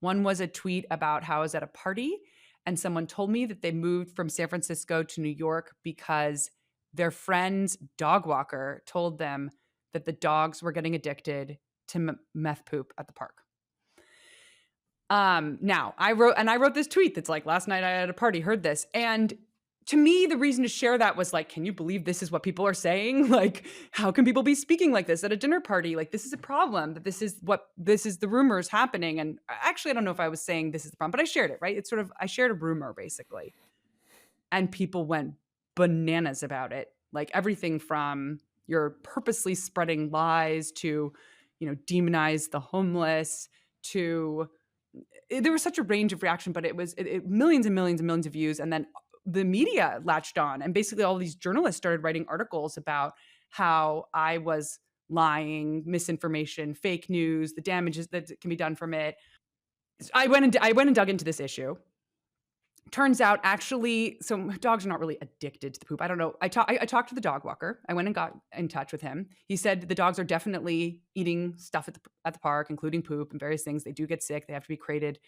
One was a tweet about how I was at a party and someone told me that they moved from San Francisco to New York because their friend's dog walker told them that the dogs were getting addicted to meth poop at the park. Now I wrote this tweet that's like, last night I had a party, heard this. And to me, the reason to share that was like, can you believe this is what people are saying? Like, how can people be speaking like this at a dinner party? Like, this is a problem, that this is the rumors happening. And actually, I don't know if I was saying this is the problem, but I shared it, right? It's sort of, I shared a rumor basically. And people went bananas about it. Like everything from you're purposely spreading lies to, demonize the homeless to, there was such a range of reaction, but it was millions and millions and millions of views. And then the media latched on and basically all these journalists started writing articles about how I was lying, misinformation, fake news, the damages that can be done from it. I went and dug into this issue. Turns out actually, so dogs are not really addicted to the poop. I don't know. I talked to the dog walker. I went and got in touch with him. He said the dogs are definitely eating stuff at the park, including poop and various things. They do get sick. They have to be crated.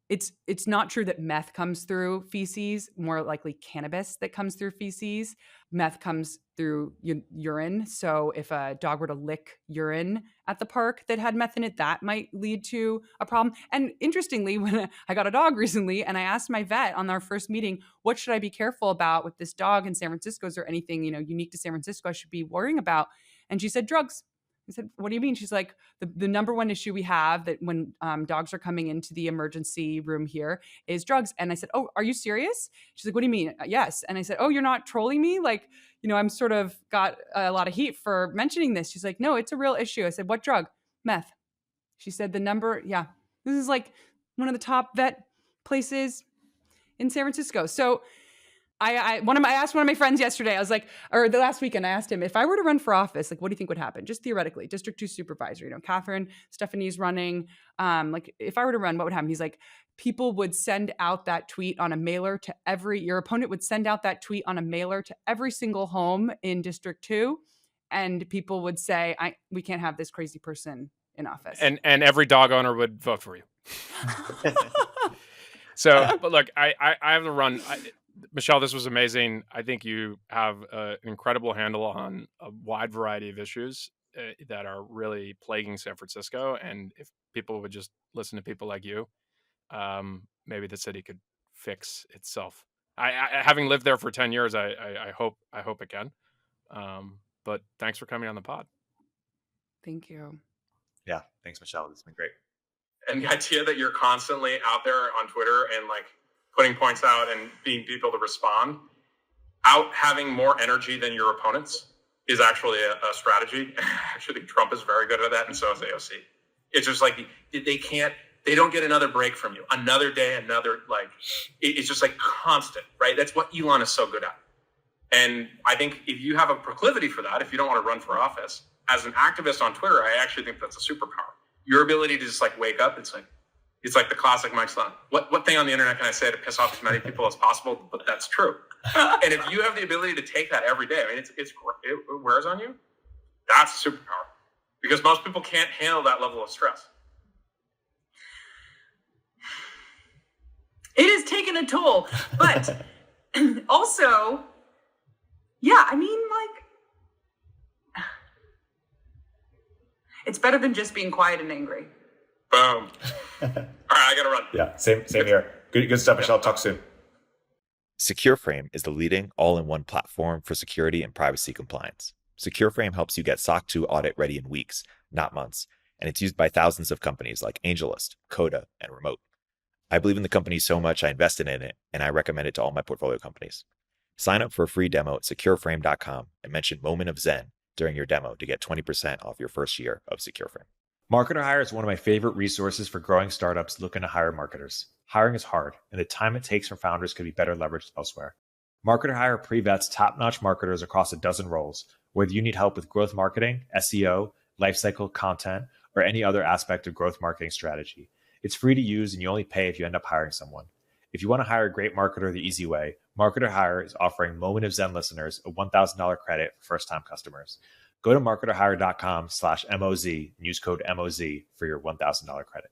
It's not true that meth comes through feces, more likely cannabis that comes through feces. Meth comes through urine. So if a dog were to lick urine at the park that had meth in it, that might lead to a problem. And interestingly, when I got a dog recently and I asked my vet on our first meeting, what should I be careful about with this dog in San Francisco? Is there anything, unique to San Francisco I should be worrying about? And she said, drugs. I said, what do you mean? She's like, the number one issue we have that when dogs are coming into the emergency room here is drugs. And I said, oh, are you serious? She's like, what do you mean? Yes. And I said, oh, you're not trolling me? Like, I'm sort of got a lot of heat for mentioning this. She's like, no, it's a real issue. I said, what drug? Meth. She said this is like one of the top vet places in San Francisco. So I asked one of my friends yesterday, I was like, or the last weekend, I asked him, if I were to run for office, like, what do you think would happen? Just theoretically, District 2 supervisor, Catherine, Stephanie's running. Like, if I were to run, what would happen? He's like, people would send out that tweet on a mailer to your opponent would send out that tweet on a mailer to every single home in District 2. And people would say, we can't have this crazy person in office. And every dog owner would vote for you. So, but look, I have to run. Michelle, this was amazing. I think you have an incredible handle on a wide variety of issues that are really plaguing San Francisco. And if people would just listen to people like you, maybe the city could fix itself. Having lived there for 10 years, I hope it can. But thanks for coming on the pod. Thank you. Yeah, thanks, Michelle. This has been great. And the idea that you're constantly out there on Twitter and like putting points out and being people to respond, out having more energy than your opponents is actually a strategy. I actually think Trump is very good at that, and so is AOC. It's just like they don't get another break from you. Another day, it's just like constant, right? That's what Elon is so good at. And I think if you have a proclivity for that, if you don't want to run for office, as an activist on Twitter, I actually think that's a superpower. Your ability to just like wake up, it's like the classic Mike Sloan. What thing on the internet can I say to piss off as many people as possible? But that's true. And if you have the ability to take that every day, I mean, it wears on you. That's a superpower, because most people can't handle that level of stress. It has taken a toll, but also, yeah, I mean, like, it's better than just being quiet and angry. Boom. All right, I gotta run. Yeah, same here. Good stuff, Michelle. Talk soon. Secureframe is the leading all-in-one platform for security and privacy compliance. Secureframe helps you get SOC 2 audit ready in weeks, not months, and it's used by thousands of companies like AngelList, Coda, and Remote. I believe in the company so much I invested in it, and I recommend it to all my portfolio companies. Sign up for a free demo at secureframe.com and mention Moment of Zen during your demo to get 20% off your first year of Secureframe. MarketerHire is one of my favorite resources for growing startups looking to hire marketers. Hiring is hard, and the time it takes from founders could be better leveraged elsewhere. MarketerHire pre-vets top-notch marketers across a dozen roles, whether you need help with growth marketing, SEO, lifecycle content, or any other aspect of growth marketing strategy. It's free to use, and you only pay if you end up hiring someone. If you want to hire a great marketer the easy way, MarketerHire is offering Moment of Zen listeners a $1,000 credit for first-time customers. Go to marketerhire.com/MOZ and use code MOZ for your $1,000 credit.